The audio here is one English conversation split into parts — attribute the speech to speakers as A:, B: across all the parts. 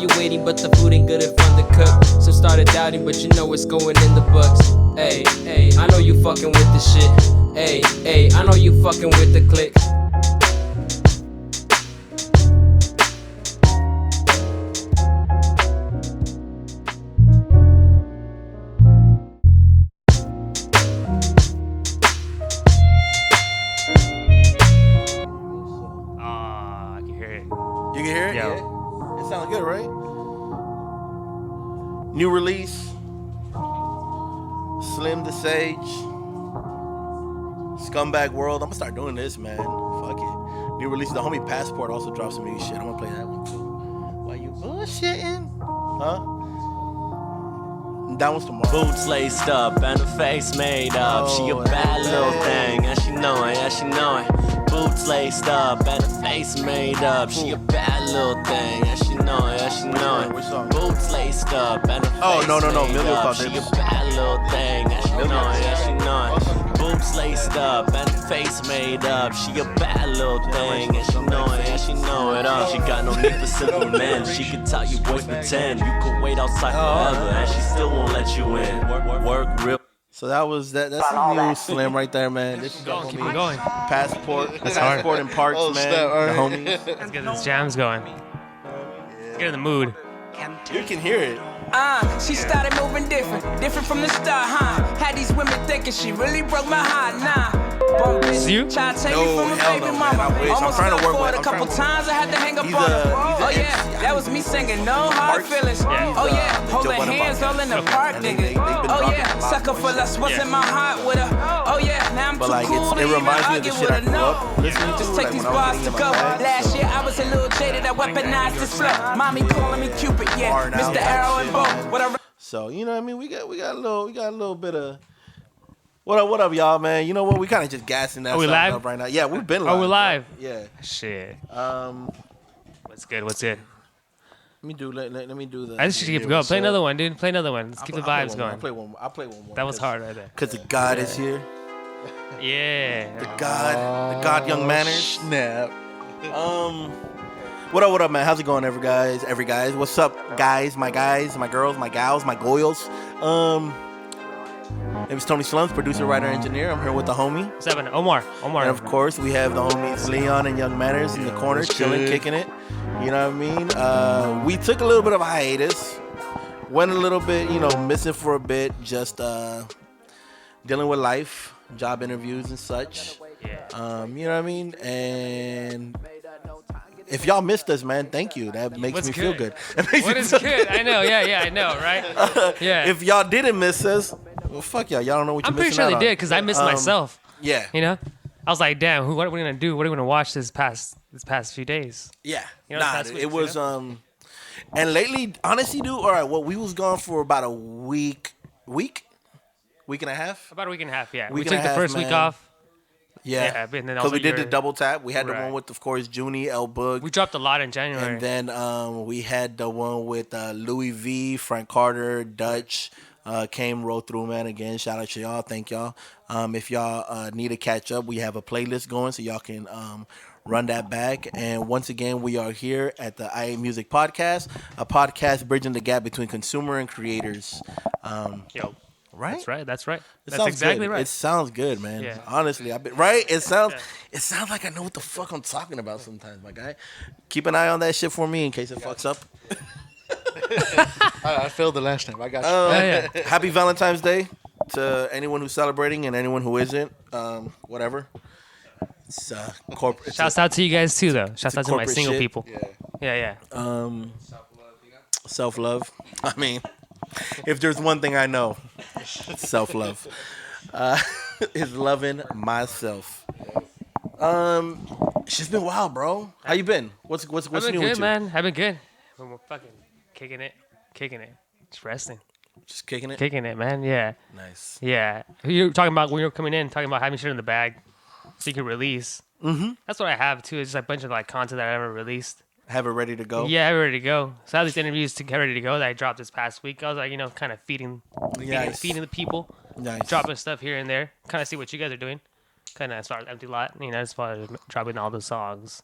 A: you waiting, but the food ain't good in front of the cook. So started doubting, but you know it's going in the books. Hey, hey, I know you fucking with the shit. Hey, hey, I know you fucking with the click.
B: You can hear it? Yeah. It sounds good, right? New release. Slim the Sage. Scumbag World. I'm gonna start doing this, man. Fuck it. New release. The homie Passport also dropped some new shit. I'm gonna play that one too. Why you bullshitting? Huh? That one's tomorrow.
C: Boots laced up and her face made up. She a bad little thing, and she know it, yeah, she know it. Boots laced up and her face made up. She a bad little thing, and she know it, yeah, she know it. Boots laced up and her face made up. She a bad little thing, and she know it, yeah, she know it. Boots laced up and her face made up. She a bad little thing, and she know it, yeah, she know it. She got no need for simple men. She can tell you boys pretend. You could wait outside forever, and she still won't let you in. Work real.
B: So that's the new Slim right there, man. This is
D: keep it going.
B: Passport and Parks, man. The homies.
D: Let's get these jams going. Get in the mood.
B: You can hear it.
A: She started moving different from the start, huh? Had these women thinking she really broke my heart, nah.
D: It's you?
A: Try to take me from a baby mama. Almost
B: trying to work
A: for
B: with
A: it a couple times. I had to hang up on her. Oh yeah, that was me singing no hard feelings. Oh yeah, holding hands all in the park, nigga. Oh yeah, sucker for lust, what's in my heart with her. Oh yeah, now I'm too cool to even argue with her. No, just take these bars to go. Last year I was a little jaded. I weaponized this flow. Mommy calling me Cupid, yeah, Mr. Arrow and Bow.
B: So you know what I mean? We got a little bit of. What up, y'all, man? You know what? We kind of just gassing that stuff up right now. Yeah, we've been live.
D: Oh, we're live.
B: Yeah.
D: Shit. What's good? Let
B: me do the.
D: I just should keep going. Play another one, dude. Play another one. Let's keep the vibes going.
B: I'll play one more.
D: That was hard right there.
B: Because the God is here.
D: Yeah.
B: The God Youngmanners.
E: Snap.
B: What up, man? How's it going, every guys? What's up, guys, my girls, my gals, my goyles? Name is Tony Slums, producer, writer, engineer. I'm here with the homie.
D: 7, Omar.
B: And of course, we have the homies Leon and Youngmanners in the corner, chilling, kicking it. You know what I mean? We took a little bit of a hiatus. Went a little bit, missing for a bit. Just dealing with life, job interviews and such.
D: Yeah.
B: You know what I mean? And if y'all missed us, man, thank you. That makes me feel good.
D: What is good? I know. Yeah, I know, right? Yeah.
B: If y'all didn't miss us, well, fuck y'all. Y'all don't know what you're missing out on.
D: I'm pretty sure they did because I missed myself.
B: Yeah.
D: I was like, damn, what are we gonna do? What are we gonna watch this past few days?
B: Yeah. It was and lately, honestly, dude. All right, well, we was gone for about a week and a half.
D: About a week and a half. Yeah. We took the first week off.
B: Yeah, because we did the double tap. We had the one with, of course, Junie, El Boog.
D: We dropped a lot in January.
B: And then we had the one with Louis V, Frank Carter, Dutch. Came, rolled through, man. Again, shout out to y'all. Thank y'all. If y'all need to catch up, we have a playlist going so y'all can run that back. And once again, we are here at the IA Music Podcast, a podcast bridging the gap between consumer and creators. Right?
D: That's right. That's exactly
B: good.
D: right.
B: It sounds good, man.
D: Yeah.
B: Honestly, right? It sounds like I know what the fuck I'm talking about sometimes, my guy. Keep an eye on that shit for me in case it fucks up.
E: I failed the last time. I got you.
B: Happy Valentine's Day to anyone who's celebrating and anyone who isn't. Whatever. It's corporate.
D: Shouts out to you guys too, though. Shouts out to my single people. Yeah.
B: Self-love. I mean, if there's one thing I know, it's self-love. Is loving myself. She's been wild, bro. How you been? What's new with you?
D: I've been good, man. I've been good. We're fucking kicking it. Just resting.
B: Just kicking it?
D: Kicking it, man. Yeah.
B: Nice.
D: Yeah. You were talking about when you were coming in, talking about having shit in the bag so you could release.
B: Mm-hmm.
D: That's what I have, too. It's just a bunch of content that I never released.
B: Have it ready to go?
D: Yeah, I have it ready to go. So I have these interviews to get ready to go that I dropped this past week. I was like, kind of feeding the people.
B: Nice.
D: Dropping stuff here and there. Kind of see what you guys are doing. Kind of as far as Empty Lot, as far as dropping all the songs.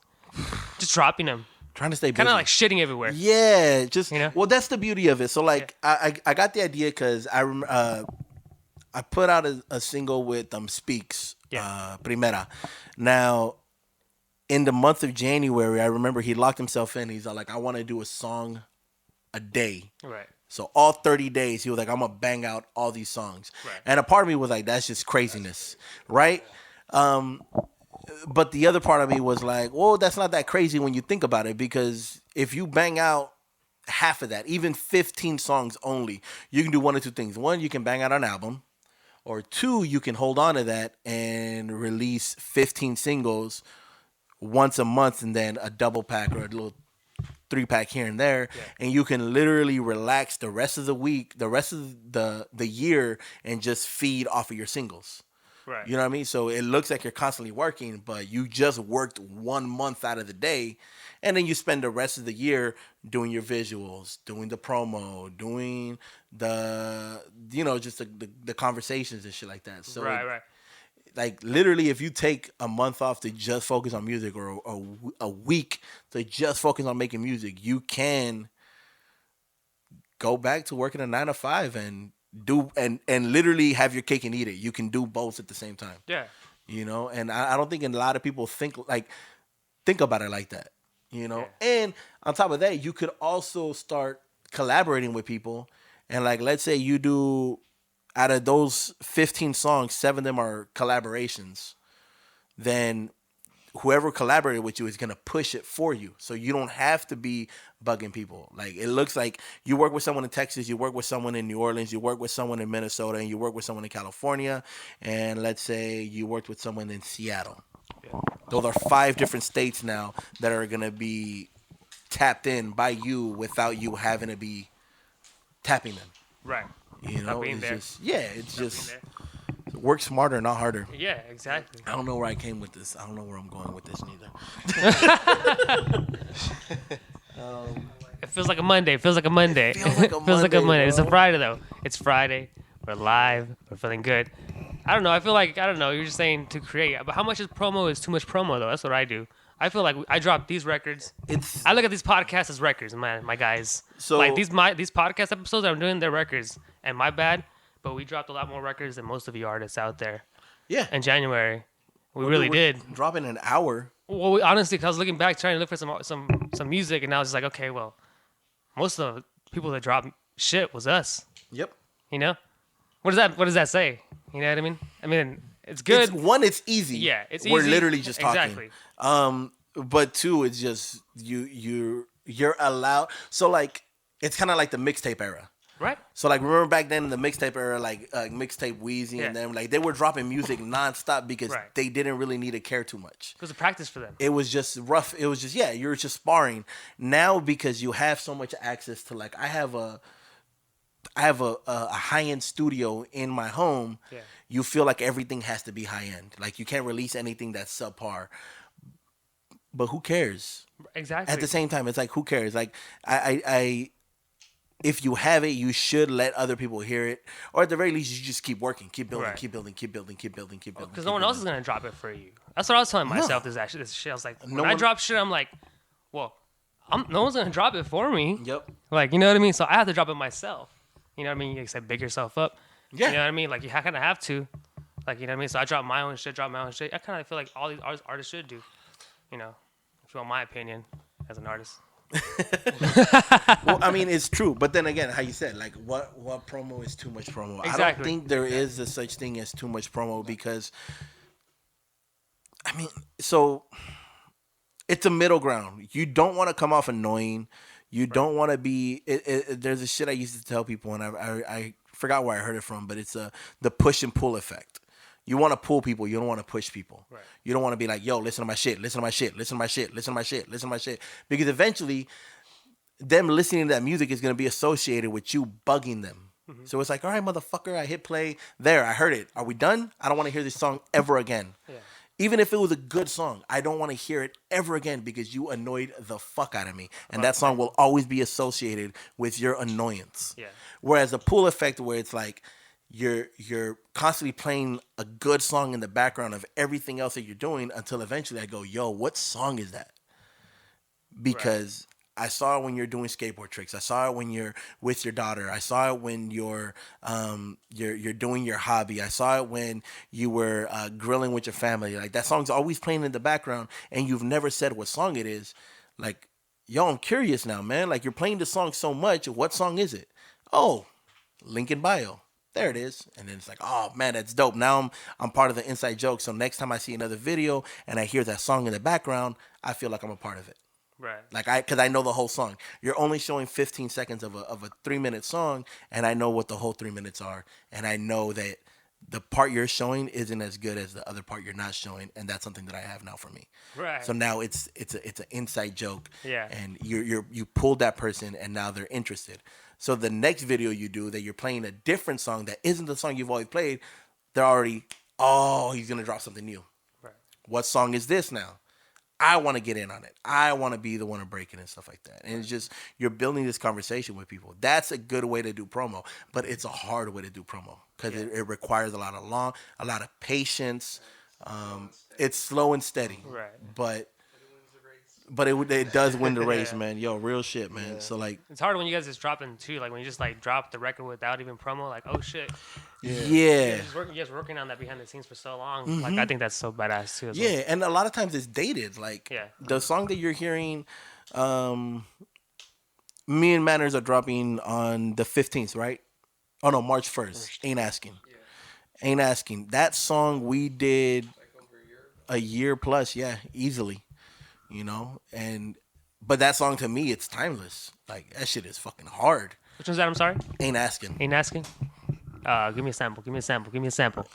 D: Just dropping them.
B: trying to stay busy.
D: Kind of like shitting everywhere.
B: Yeah, just
D: You know?
B: well, that's the beauty of it. So like, I got the idea because I put out a single with Speaks, Primera. Now, in the month of January, I remember he locked himself in. He's like, I want to do a song a day.
D: Right.
B: So all 30 days, he was like, I'm going to bang out all these songs.
D: Right.
B: And a part of me was like, that's just craziness, right? But the other part of me was like, well, that's not that crazy when you think about it, because if you bang out half of that, even 15 songs only, you can do one or two things. One, you can bang out an album. Or two, you can hold on to that and release 15 singles once a month, and then a double pack or a little 3-pack here and there, and you can literally relax the rest of the week, the rest of the year, and just feed off of your singles.
D: Right.
B: You know what I mean? So it looks like you're constantly working, but you just worked 1 month out of the day, and then you spend the rest of the year doing your visuals, doing the promo, doing the, just the conversations and shit like that. So
D: right.
B: Like literally, if you take a month off to just focus on music, or a week to just focus on making music, you can go back to working a 9 to 5 and do and literally have your cake and eat it. You can do both at the same time.
D: Yeah.
B: And I don't think a lot of people think about it like that. And on top of that, you could also start collaborating with people, and like, let's say you do, out of those 15 songs, 7 of them are collaborations, then whoever collaborated with you is going to push it for you. So you don't have to be bugging people. Like, it looks like you work with someone in Texas, you work with someone in New Orleans, you work with someone in Minnesota, and you work with someone in California, and let's say you worked with someone in Seattle. Yeah. Those are 5 different states now that are going to be tapped in by you without you having to be tapping them.
D: Right.
B: It's just work smarter, not harder.
D: Yeah, exactly.
B: I don't know where I came with this. I don't know where I'm going with this neither.
D: It feels like a Monday. It feels like a Monday. It's a Friday though. It's Friday. We're live. We're feeling good. I don't know. You're just saying to create. But how much is too much promo though? That's what I do. I feel like I drop these records. I look at these podcasts as records, my guys. So like these podcast episodes that I'm doing, they're records. And my bad, but we dropped a lot more records than most of you artists out there. Yeah. In January, we really did.
B: Dropping an hour.
D: Well, honestly, 'cause I was looking back trying to look for some music, and I was just like, okay, well, most of the people that dropped shit was us. Yep. What does that say? You know what I mean? I mean, it's good.
B: It's easy.
D: Yeah, it's easy.
B: We're literally just talking.
D: Exactly.
B: But 2, it's just you're allowed. So like, it's kind of like the mixtape era.
D: Right.
B: So like, remember back then in the mixtape era, like mixtape Wheezy and them, like they were dropping music nonstop because they didn't really need to care too much.
D: It was a practice for them.
B: It was just rough. It was just you were just sparring. Now, because you have so much access to, like, I have a high-end studio in my home. Yeah. You feel like everything has to be high-end. Like, you can't release anything that's subpar. But who cares?
D: Exactly.
B: At the same time, it's like, who cares? Like, I if you have it, you should let other people hear it, or at the very least, you just keep working, keep building, keep building.
D: Because no one else is gonna drop it for you. That's what I was telling myself. This shit. I was like, when I drop shit, I'm like, well, no one's gonna drop it for me. Yep. Like, you know what I mean? So I have to drop it myself. You know what I mean? You said big yourself up. Yeah. You know what I mean? Like, you kind of have to. Like, you know what I mean? So I drop my own shit. I kind of feel like all these artists should do. If you want my opinion as an artist.
B: Well, I mean, it's true, but then again, how you said, like, what promo is too much promo? Exactly. I don't think there is a such thing as too much promo, because I mean, so it's a middle ground. You don't want to come off annoying. You don't want to be. There's a shit I used to tell people, and I forgot where I heard it from, but it's the push and pull effect. You want to pull people. You don't want to push people. Right. You don't want to be like, yo, listen to my shit, listen to my shit, listen to my shit, listen to my shit, listen to my shit. Because eventually, them listening to that music is going to be associated with you bugging them. Mm-hmm. So it's like, all right, motherfucker, I hit play. There, I heard it. Are we done? I don't want to hear this song ever again. Yeah. Even if it was a good song, I don't want to hear it ever again because you annoyed the fuck out of me. And that song will always be associated with your annoyance. Yeah. Whereas the pull effect, where it's like, you're constantly playing a good song in the background of everything else that you're doing, until eventually I go, yo, what song is that? because I saw it when you're doing skateboard tricks. I saw it when you're with your daughter. I saw it when you're doing your hobby. I saw it when you were grilling with your family. Like, that song's always playing in the background, and you've never said what song it is. Like, yo, I'm curious now, man. Like, you're playing the song so much. What song is it? Oh, link in bio. There it is. And then it's like, oh man, that's dope. Now I'm part of the inside joke. So next time I see another video and I hear that song in the background, I feel like I'm a part of it.
D: Right.
B: Like, because I know the whole song. You're only showing 15 seconds of a 3-minute song, and I know what the whole 3 minutes are, and I know that the part you're showing isn't as good as the other part you're not showing, and that's something that I have now for me.
D: Right.
B: So now it's an inside joke.
D: Yeah.
B: And you pulled that person, and now they're interested. So the next video you do that you're playing a different song that isn't the song you've always played, they're already, oh, he's gonna drop something new.
D: Right.
B: What song is this now? I want to get in on it. I want to be the one to break it and stuff like that. And it's just, you're building this conversation with people. That's a good way to do promo, but it's a hard way to do promo because it requires a lot of patience. It's slow and steady,
D: Right.
B: but it does win the race, man. Yo, real shit, man. Yeah. So like,
D: it's hard when you guys just dropping too. Like when you just like drop the record without even promo. Like, oh shit.
B: Yeah.
D: You're just working on that behind the scenes for so long. Mm-hmm. Like, I think that's so badass too.
B: Yeah, and a lot of times it's dated. Like, the song that you're hearing, me and Manners are dropping on the 15th, right? Oh no, March 1st. Ain't Asking. Yeah. Ain't Asking. That song we did like over a year plus, easily. You know, but that song to me, it's timeless. Like, that shit is fucking hard.
D: Which one's that? I'm sorry.
B: Ain't Asking.
D: Ain't Asking. Give me a sample.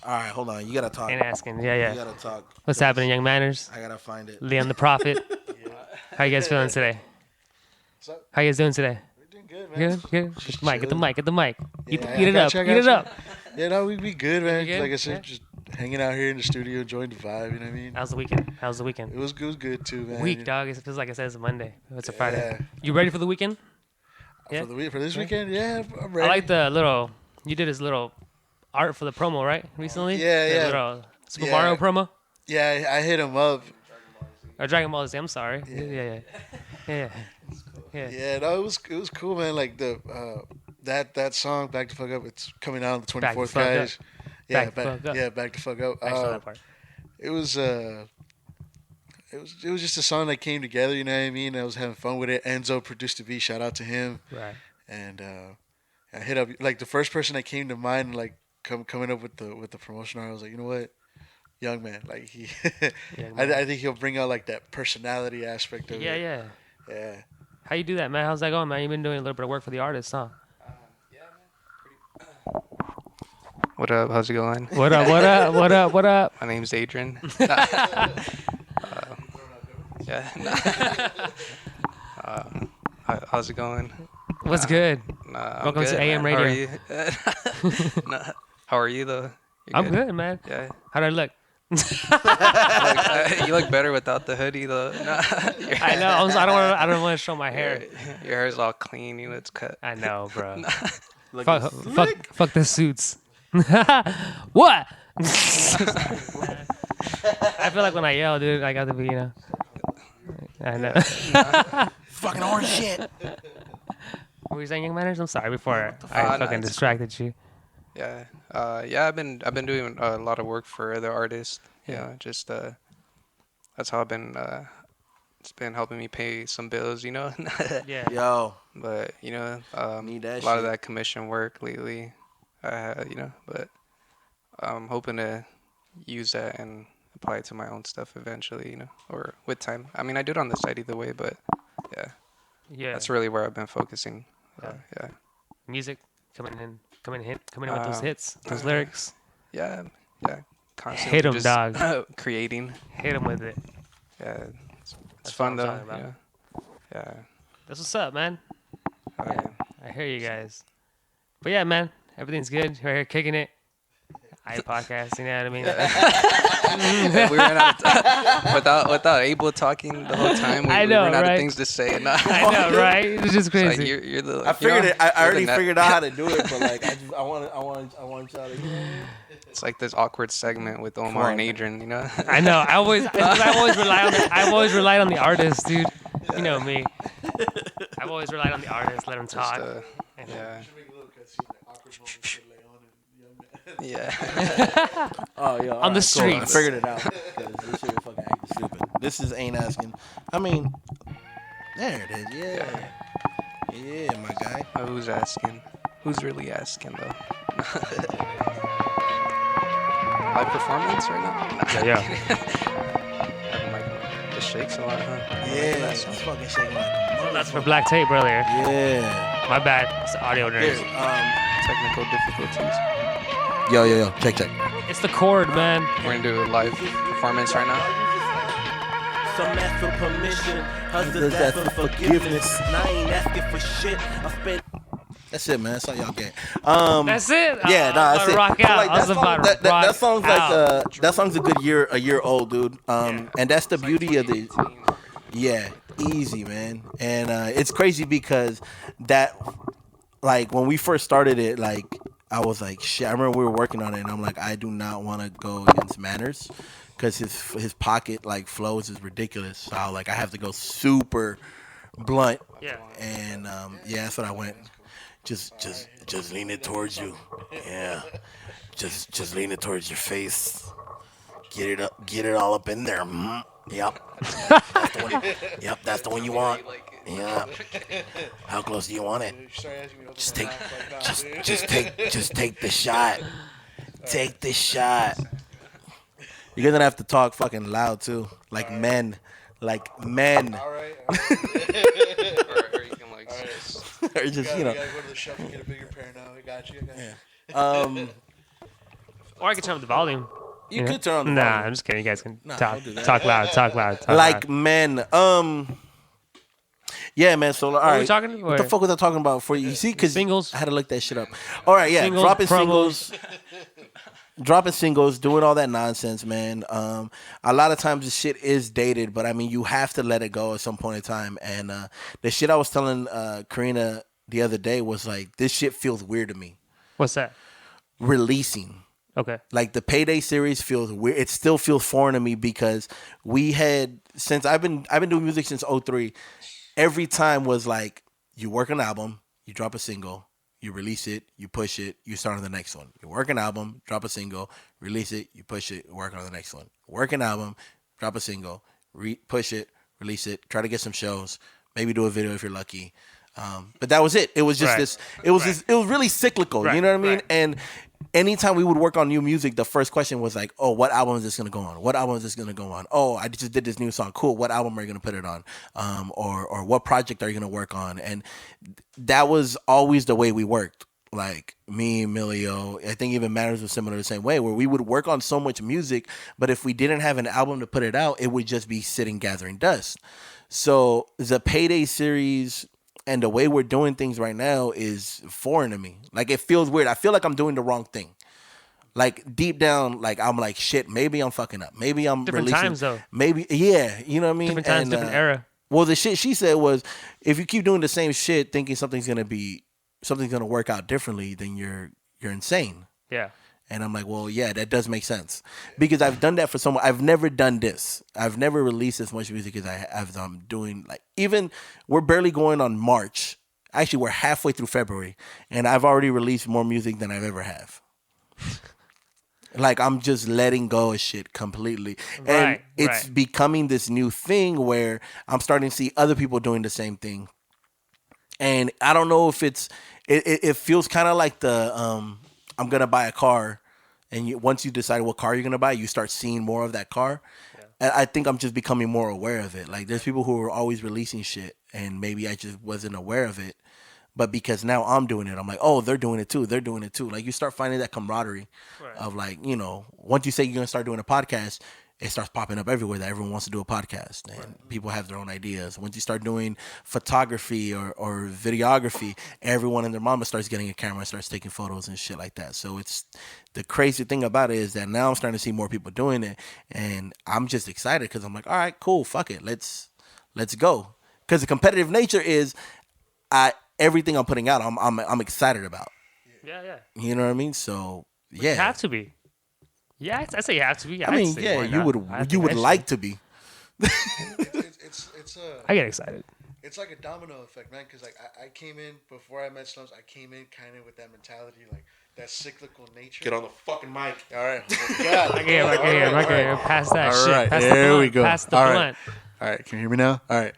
B: All right, hold on. You gotta talk.
D: Ain't Asking. Yeah.
B: You gotta talk.
D: What's happening, Youngmanners?
B: I gotta find it.
D: Leon the Prophet. How you guys feeling today? How you guys doing today?
E: We're doing good, man.
D: Good. Get the mic. Eat it up.
E: Yeah, no, we'd be good, man.
D: Good?
E: Like I said, just hanging out here in the studio, enjoying the vibe. You know what I mean?
D: How's the weekend?
E: It was good too, man.
D: Week, dog. It feels like I said it's a Monday. It's a Friday. You ready for the weekend?
E: Yeah. For this weekend, yeah, I'm ready.
D: I like the little. You did his little art for the promo, right? Recently.
E: Yeah.
D: Little Super Mario promo.
E: Yeah, I hit him up.
D: Or Dragon Ball Z. I'm sorry. Yeah.
E: Yeah, no, it was cool, man. Like the that song, Back to Fuck Up, it's coming out on the 24th, guys. Yeah, Back to Fuck Up.
D: I saw that part.
E: It was just a song that came together, you know what I mean? I was having fun with it. Enzo produced the beat, shout out to him.
D: Right. And
E: I hit up like the first person that came to mind, like coming up with the promotion art. I was like, you know what? Young man, like he I think he'll bring out like that personality aspect of it.
D: Yeah. How you do that, man? How's that going, man? You've been doing a little bit of work for the artists, huh?
F: Yeah, man. What up? How's it going?
D: What up?
F: My name's Adrian. How's it going?
D: What's good?
F: Welcome
D: to AM
F: man.
D: Radio.
F: How are you, though?
D: I'm good, man.
F: Yeah.
D: How do I look?
F: You look better without the hoodie, though.
D: I know. I don't want to show my hair.
F: Your hair's all clean. You know, it's cut.
D: I know, bro. Fuck the suits. What? I feel like when I yell, dude, I got to be, you know. I know.
B: Fucking orange shit.
D: What were you saying, Youngmanners? I'm sorry before I fucking distracted you.
F: Yeah. I've been doing a lot of work for other artists. Yeah. Just that's how I've been. It's been helping me pay some bills, you know.
D: Yeah.
B: Yo.
F: But you know,
B: need that
F: a lot
B: shit.
F: of that commission work lately. You know, but I'm hoping to use that and apply it to my own stuff eventually, you know, or with time. I mean, I do it on the side either way, but yeah, that's really where I've been focusing. Yeah.
D: Music coming in with those hits, those lyrics.
F: Yeah. Constantly
D: Hit 'em,
F: just
D: dog.
F: Creating.
D: Hit them with it.
F: Yeah, it's fun though. Yeah.
D: That's what's up, man.
F: Yeah.
D: I hear you guys. But yeah, man, everything's good. We're here kicking it. podcast, you know what I mean?
F: We ran out of time. Without Abel talking the whole time, we ran out of things to say. And
D: I know, right? It's just crazy.
F: It's like you're the,
B: I figured it. I already figured out how to do it, but like I want y'all to.
F: It's like this awkward segment with Omar and Adrian, you know?
D: I know. I always relied on the artist, dude. You know me. I've always relied on the artist, let them talk.
F: Yeah.
B: Oh, yeah.
D: On the
B: Cool. I
D: streets.
B: figured it out. 'Cause this shit was fucking acting stupid. This is ain't asking. I mean, there it is. Yeah. Yeah, my guy.
F: Who's asking? Who's really asking though? Live performance right now?
D: Yeah.
F: It shakes a lot, huh?
B: Yeah, it's fucking shaking like a
D: That's for black tape earlier.
B: Yeah.
D: My bad. It's the audio nerds.
F: Technical difficulties.
B: Yo. Check.
D: It's the chord, man.
F: We're gonna do a live performance right now.
B: Some ask for permission, others ask for forgiveness. And I ain't asking for shit. That's it, man. That's all y'all get.
D: That's it.
B: Yeah, that's it.
D: Rock
B: So,
D: out.
B: like,
D: I was about to rock
B: that song's
D: out.
B: like that song's a year old, dude. And that's the beauty of the. Yeah, easy, man. And it's crazy because that, like, when we first started it, like, I was like, shit. I remember we were working on it, and I'm like, I do not want to go against Manners, because his pocket like flows is ridiculous. So I have to go super blunt.
D: Yeah.
B: And that's what I went. Just lean it towards you. Yeah. Just lean it towards your face. Get it all up in there. Yep. That's the one. Yep, that's the one you want. Yeah. How close do you want it? Just take the shot. Take the shot. You're gonna have to talk fucking loud too, like all men, like men. All right.
F: Or you can like.
B: Or just
E: you gotta go to the shop and get a bigger pair now. I got you.
B: Yeah.
D: Or I could turn up the volume.
B: You could turn on the
D: Nah,
B: volume.
D: I'm just kidding. You guys can
B: Nah,
D: talk.
B: don't do that.
D: Talk loud. Talk loud. Talk
B: Like
D: loud.
B: men. Yeah, man. So all right.
D: What are we talking about?
B: What the fuck was I talking about for you? You see, because
D: Singles.
B: I had to look that shit up. All right, yeah.
D: Singles,
B: Dropping
D: promos.
B: singles. Dropping singles, doing all that nonsense, man. A lot of times the shit is dated, but I mean, you have to let it go at some point in time. And the shit I was telling Karina the other day was like, this shit feels weird to me.
D: What's that?
B: Releasing.
D: Okay.
B: Like the Payday series feels weird. It still feels foreign to me because since I've been doing music since 2003. Every time was like, you work an album, you drop a single, you release it, you push it, you start on the next one. You work an album, drop a single, release it, you push it, work on the next one. Work an album, drop a single, push it, release it, try to get some shows, maybe do a video if you're lucky. But that was it. It was just it was really cyclical. You know what I mean? Right. And anytime we would work on new music, the first question was like, oh, what album is this going to go on? What album is this going to go on? Oh, I just did this new song. Cool. What album are you going to put it on? Or what project are you going to work on? And that was always the way we worked. Like me, Emilio, I think even Manners was similar the same way, where we would work on so much music, but if we didn't have an album to put it out, it would just be sitting gathering dust. So the Payday series and the way we're doing things right now is foreign to me. Like, it feels weird. I feel like I'm doing the wrong thing. Like, deep down, like, I'm like, shit, maybe I'm fucking up. Maybe I'm
D: different
B: releasing.
D: Times, though.
B: Maybe, yeah, you know what I mean?
D: Different times, different era.
B: Well, the shit she said was, if you keep doing the same shit, thinking something's gonna work out differently, then you're insane.
D: Yeah.
B: And I'm like, well, yeah, that does make sense. Because I've done that for someone. I've never done this. I've never released as much music as I'm doing. Like, even, we're barely going on March. Actually, we're halfway through February. And I've already released more music than I've ever have. Like, I'm just letting go of shit completely. And it's becoming this new thing where I'm starting to see other people doing the same thing. And I don't know if it feels kind of like the, I'm going to buy a car. And once you decide what car you're going to buy, you start seeing more of that car. Yeah. And I think I'm just becoming more aware of it. Like, there's people who are always releasing shit, and maybe I just wasn't aware of it. But because now I'm doing it, I'm like, oh, they're doing it too. They're doing it too. Like, you start finding that camaraderie of, like, you know, once you say you're going to start doing a podcast, it starts popping up everywhere that everyone wants to do a podcast, and people have their own ideas. Once you start doing photography or videography, everyone and their mama starts getting a camera and starts taking photos and shit like that. So it's, the crazy thing about it is that now I'm starting to see more people doing it, and I'm just excited because I'm like, all right, cool, fuck it, let's go. Because the competitive nature is, everything I'm putting out, I'm excited about.
D: Yeah.
B: You know what I mean? So yeah,
D: you have to be. Yeah, I say you have to be.
B: I mean, yeah, you would like to be.
E: It's
D: I get excited.
E: It's like a domino effect, man. Because like I came in before I met Slums. I came in kind of with that mentality, like that cyclical nature.
B: Get on the fucking mic.
E: All right. Oh, God.
D: I get him. Pass that
E: All
D: shit.
E: right.
D: Pass the
E: There
D: blunt.
E: we go.
D: Pass the
E: All
D: blunt.
E: right. All right. Can you hear me now? All right.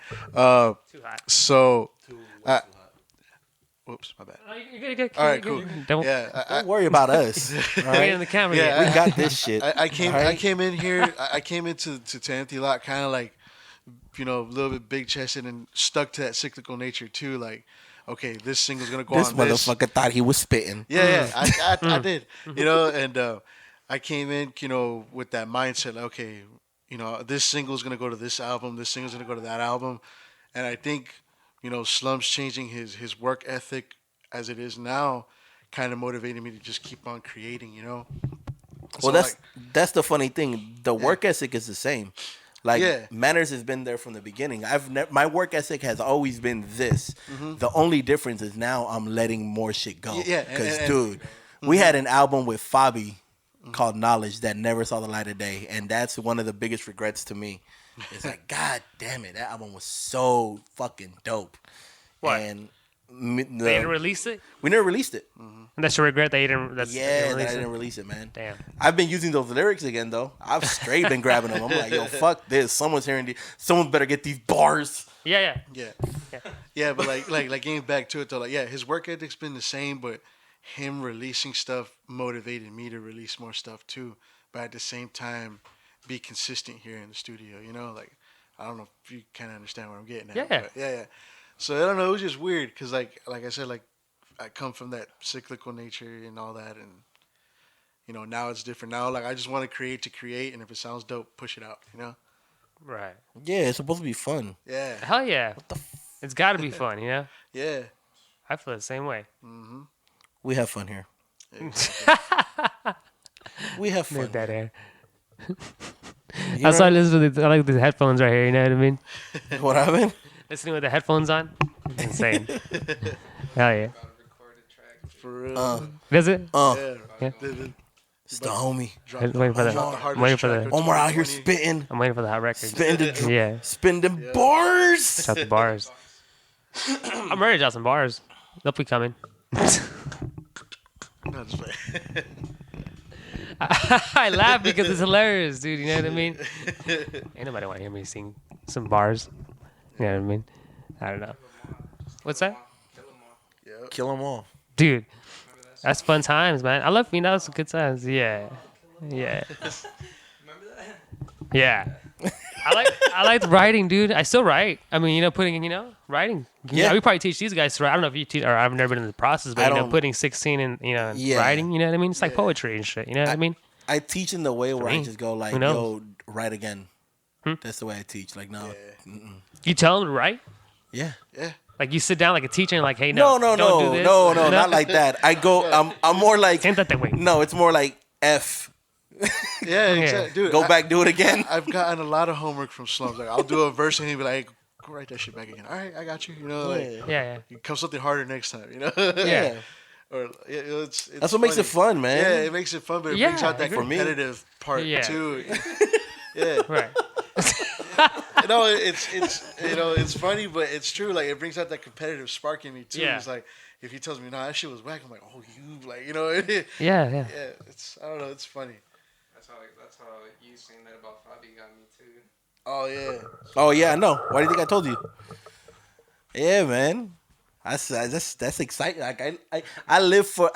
D: Too hot.
E: So. Whoops, my bad.
D: Oh, you're good.
E: All right, cool.
D: Don't
B: Don't worry about us. All
D: get
B: right?
D: in the camera.
E: Yeah,
D: yet.
B: We got this shit.
E: I came
B: All right?
E: I came in here. I came into to Empty Lot kind of like, a little bit big chested and stuck to that cyclical nature too. Like, okay, this single's gonna go
B: This
E: on this.
B: motherfucker thought he was spitting.
E: Yeah, I did. And I came in, with that mindset. Like, okay, this single's gonna go to this album. This single's gonna go to that album. And I think, Slum's changing his work ethic as it is now, kind of motivated me to just keep on creating.
B: Well,
E: So,
B: that's the funny thing. The work ethic is the same. Like
E: Yeah.
B: Manners has been there from the beginning. My work ethic has always been this. The only difference is now I'm letting more shit go.
E: Yeah,
B: Because
E: and-
B: dude, we had an album with Fabi called Knowledge that never saw the light of day, and that's one of the biggest regrets to me. It's like, God damn it, that album was so fucking dope.
D: What?
B: And
D: They didn't release it.
B: we never released it.
D: And that's your regret that you didn't. That you
B: Yeah,
D: didn't
B: that I
D: release
B: didn't
D: it.
B: release it, man.
D: Damn.
B: I've been using those lyrics again though. I've straight been grabbing them. I'm like, yo, fuck this. Someone's hearing these. Someone better get these bars.
D: Yeah.
E: Yeah, but like getting back to it though, his work ethic's been the same, but him releasing stuff motivated me to release more stuff too. But at the same time, be consistent here in the studio. Like I don't know if you kind of understand what I'm getting at.
D: Yeah.
E: But yeah. So I don't know. It was just weird because like I said, like I come from that cyclical nature and all that, and now it's different. Now like I just want to create, and if it sounds dope, push it out.
D: Right.
B: Yeah, it's supposed to be fun.
E: Yeah.
D: Hell yeah. It's got to be fun,
E: Yeah.
D: I feel the same way.
B: We have fun here. We have fun.
D: Made that air.
B: You
D: That's why I
B: know
D: listen to I like the headphones right here. You know what I mean?
B: what happened?
D: Listening with the headphones on, insane. Hell yeah.
E: For real.
D: Does it?
E: Yeah.
B: It's the homie.
D: I'm waiting for
E: Drop
D: I'm waiting for
E: hardest
D: the.
E: track.
B: Omar out here spitting.
D: I'm waiting for the hot record.
B: Spitting
D: Yeah.
B: them bars.
D: Drop the bars. I'm ready to drop some bars. They'll be coming.
E: No, just play.
D: I laugh because it's hilarious, dude. You know what I mean? Ain't nobody want to hear me sing some bars. You know what I mean? I don't know. What's that?
B: Kill them all.
D: Dude, that's fun times, man. I love that was good times. Yeah. Yeah. Yeah. I liked writing, dude. I still write. I mean, putting in, writing.
B: Yeah.
D: We probably teach these guys to write. I don't know if you teach, or I've never been in the process,
B: I
D: but
B: don't-
D: putting 16 in,
B: Yeah.
D: writing. You know what I mean? It's like poetry and shit. You know what I mean?
B: I teach in the way where I
D: me.
B: just go like,
D: Who knows?
B: yo, write again. That's the way I teach. Like, no.
D: You tell them to write.
B: Yeah.
E: Yeah.
D: Like you sit down like a teacher and like, hey,
B: No,
D: don't do this.
B: no, not like that. I go, I'm more like,
D: Ain't that way?
B: no, it's more like F.
E: Yeah, exactly. Dude,
B: Go back, do it again.
E: I've gotten a lot of homework from Slums. Like, I'll do a verse and he'll be like, go write that shit back again. All right, I got you. Like,
D: Yeah.
E: come something harder next time,
B: Yeah.
E: Or it's
B: That's what makes it fun, man.
E: Yeah, it makes it fun, but it
D: Yeah,
E: brings out that
D: for
B: me.
E: competitive part
D: Yeah.
E: too. Yeah.
D: Right.
E: It's funny, but it's true. Like, it brings out that competitive spark in me too.
D: Yeah.
E: It's like, if he tells me, no, that shit was whack, I'm like, oh, you, like,
D: Yeah.
E: yeah, I don't know, it's funny.
F: That's how you saying that about Fabi got me too.
E: Oh, yeah.
B: Oh, yeah, I know. Why do you think I told you? Yeah, man. That's exciting. Like I live for.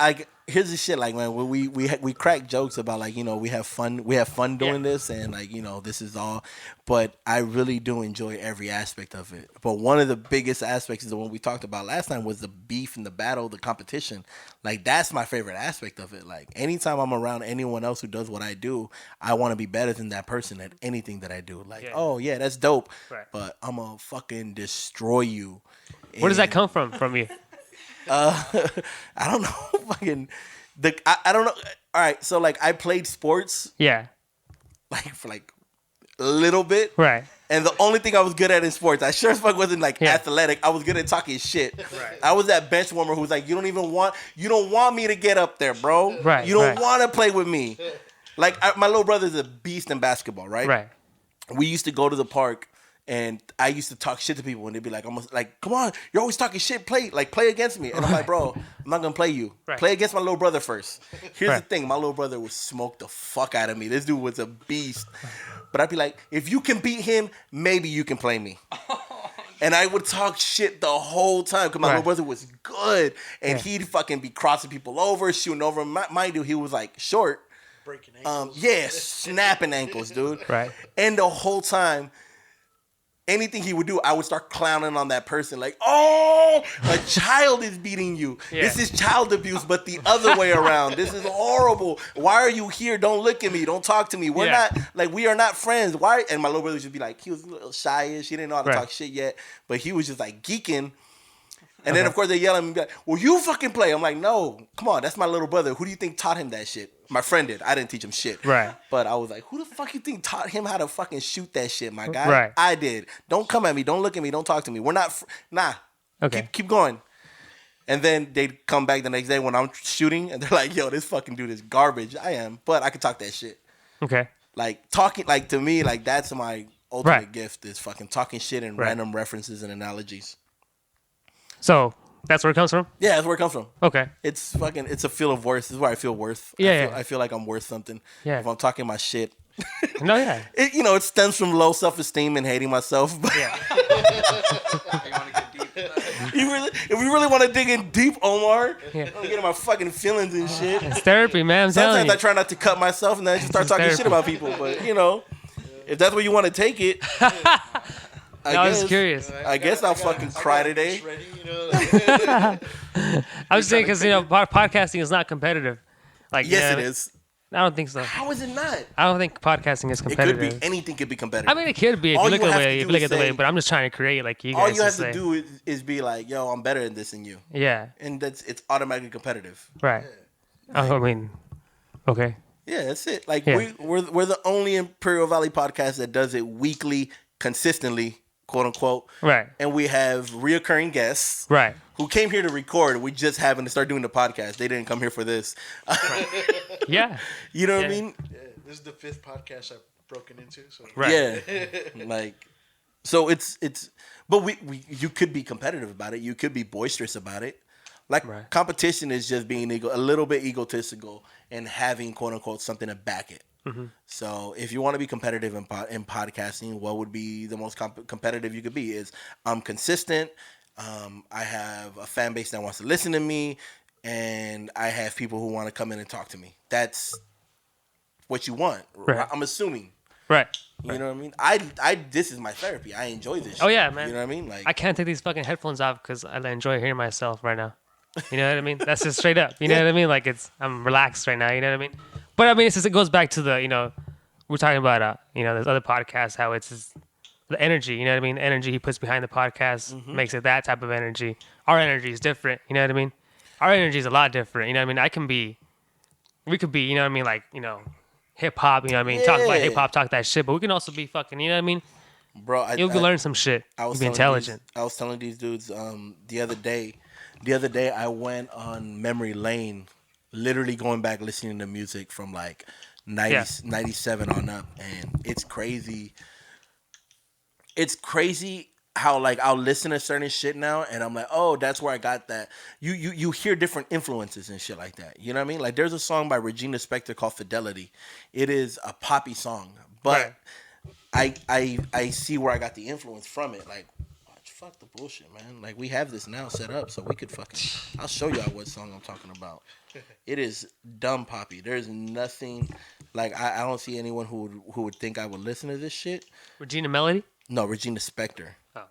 B: Here's the shit. Like, man, when we crack jokes about, like, we have fun. We have fun doing this, and like, this is all. But I really do enjoy every aspect of it. But one of the biggest aspects is the one we talked about last time was the beef and the battle, the competition. Like, that's my favorite aspect of it. Like, anytime I'm around anyone else who does what I do, I want to be better than that person at anything that I do. Like, oh yeah, that's dope.
D: Right.
B: But I'm gonna fucking destroy you.
D: Where does that come from you?
B: I don't know. Fucking I don't know. All right, so like I played sports
D: Yeah.
B: like for like a little bit.
D: Right.
B: And the only thing I was good at in sports, I sure as fuck wasn't like
D: Yeah.
B: athletic. I was good at talking shit.
D: Right.
B: I was that bench warmer who's like, you don't want me to get up there, bro.
D: Right,
B: You don't
D: right.
B: want to play with me. Like my little brother's a beast in basketball, right?
D: Right.
B: we used to go to the park. And I used to talk shit to people, and they'd be like, almost like, come on, you're always talking shit, play against me. And I'm like, bro, I'm not gonna play you.
D: Right.
B: Play against my little brother first. Here's
D: Right.
B: the thing, my little brother would smoke the fuck out of me. This dude was a beast. But I'd be like, if you can beat him, maybe you can play me. And I would talk shit the whole time, because my little brother was good. And he'd fucking be crossing people over, shooting over. Mind you, he was like short.
E: Breaking ankles.
B: Snapping ankles, dude.
D: Right.
B: And the whole time, anything he would do, I would start clowning on that person. Like, oh, a child is beating you.
D: Yeah.
B: This is child abuse, but the other way around. This is horrible. Why are you here? Don't look at me. Don't talk to me. We are not friends. Why? And my little brother would just be like, he was a little shyish. He didn't know how to talk shit yet. But he was just like geeking. And then, of course, they yell at me, like, well, you fucking play. I'm like, no, come on. That's my little brother. Who do you think taught him that shit? My friend did. I didn't teach him shit.
D: Right.
B: But I was like, who the fuck you think taught him how to fucking shoot that shit, my guy?
D: Right.
B: I did. Don't come at me. Don't look at me. Don't talk to me. We're not, nah.
D: Okay.
B: Keep going. And then they'd come back the next day when I'm shooting, and they're like, yo, this fucking dude is garbage. I am. But I can talk that shit.
D: Okay.
B: Like, talking, like, to me, like, that's my ultimate gift is fucking talking shit and random references and analogies.
D: So, that's where it comes from?
B: Yeah, that's where it comes from.
D: Okay.
B: It's a feel of worth. This is where I feel worth.
D: Yeah,
B: I feel like I'm worth something.
D: Yeah.
B: If I'm talking my shit.
D: No, yeah.
B: It stems from low self-esteem and hating myself. But
D: Yeah.
B: if we really want to dig in deep, Omar,
D: Yeah.
B: I'm getting my fucking feelings and shit.
D: It's therapy, man. I'm telling
B: Sometimes
D: you.
B: I try not to cut myself and then I just start talking
D: therapy.
B: shit about people. But, if that's where you want to take it,
D: I was curious.
B: I guess I'll fucking cry today.
D: I was saying because podcasting is not competitive. Like
B: Yes, it is.
D: I don't think so.
B: How is it not?
D: I don't think podcasting is
B: It
D: competitive.
B: could be. Anything could be competitive.
D: I mean, it could be if
B: All
D: you look
B: you
D: at the
B: have
D: way.
B: to
D: If
B: do
D: you look
B: is
D: at the way,
B: say-
D: but I'm just trying to create like you guys.
B: All you have
D: say.
B: to do is be like, yo, I'm better at this than you.
D: Yeah.
B: And it's automatically competitive.
D: Right. I mean, okay.
B: Yeah, that's it. Like
D: Yeah.
B: we're the only Imperial Valley podcast that does it weekly, consistently, quote unquote.
D: Right.
B: And we have reoccurring guests.
D: Right.
B: Who came here to record. We just happened to start doing the podcast. They didn't come here for this.
D: Yeah.
B: You know what I
D: Yeah.
B: mean?
E: Yeah, this is the 5th podcast I've broken into. So.
D: Right.
B: Yeah. Like, so it's, but we you could be competitive about it. You could be boisterous about it. Like
D: Right.
B: competition is just being a little bit egotistical and having quote unquote something to back it.
D: Mm-hmm.
B: So if you want to be competitive in podcasting, what would be the most competitive you could be is I'm consistent. I have a fan base that wants to listen to me, and I have people who want to come in and talk to me. That's what you want.
D: Right.
B: I'm assuming.
D: Right.
B: You know what I mean? I this is my therapy. I enjoy this.
D: Oh
B: shit.
D: yeah, man.
B: You know what I mean? Like
D: I can't take these fucking headphones off because I enjoy hearing myself right now. You know what I mean? That's just straight up. You know what I mean? Like I'm relaxed right now. You know what I mean? But I mean, it goes back to the we're talking about there's other podcasts how it's just the energy. You know what I mean? The energy he puts behind the podcast makes it that type of energy. Our energy is different. You know what I mean? Our energy is a lot different. You know what I mean? We could be. You know what I mean? Like hip hop. You know what I mean? Talk about hip hop, talk that shit. But we can also be fucking. You know what I mean?
B: bro,
D: You can learn some shit. You be intelligent.
B: I was telling these dudes the other day I went on memory lane, literally going back listening to music from like 97 on up, and it's crazy. It's crazy how like I'll listen to certain shit now and I'm like, oh, that's where I got that. You hear different influences and shit like that. You know what I mean? Like there's a song by Regina Spektor called Fidelity. It is a poppy song, but I see where I got the influence from it. Like, fuck the bullshit, man. Like we have this now set up so we could fucking. I'll show y'all what song I'm talking about. It is dumb poppy. There's nothing like I don't see anyone who would think I would listen to this shit.
D: Regina Melody?
B: No, Regina Spektor.
D: Oh.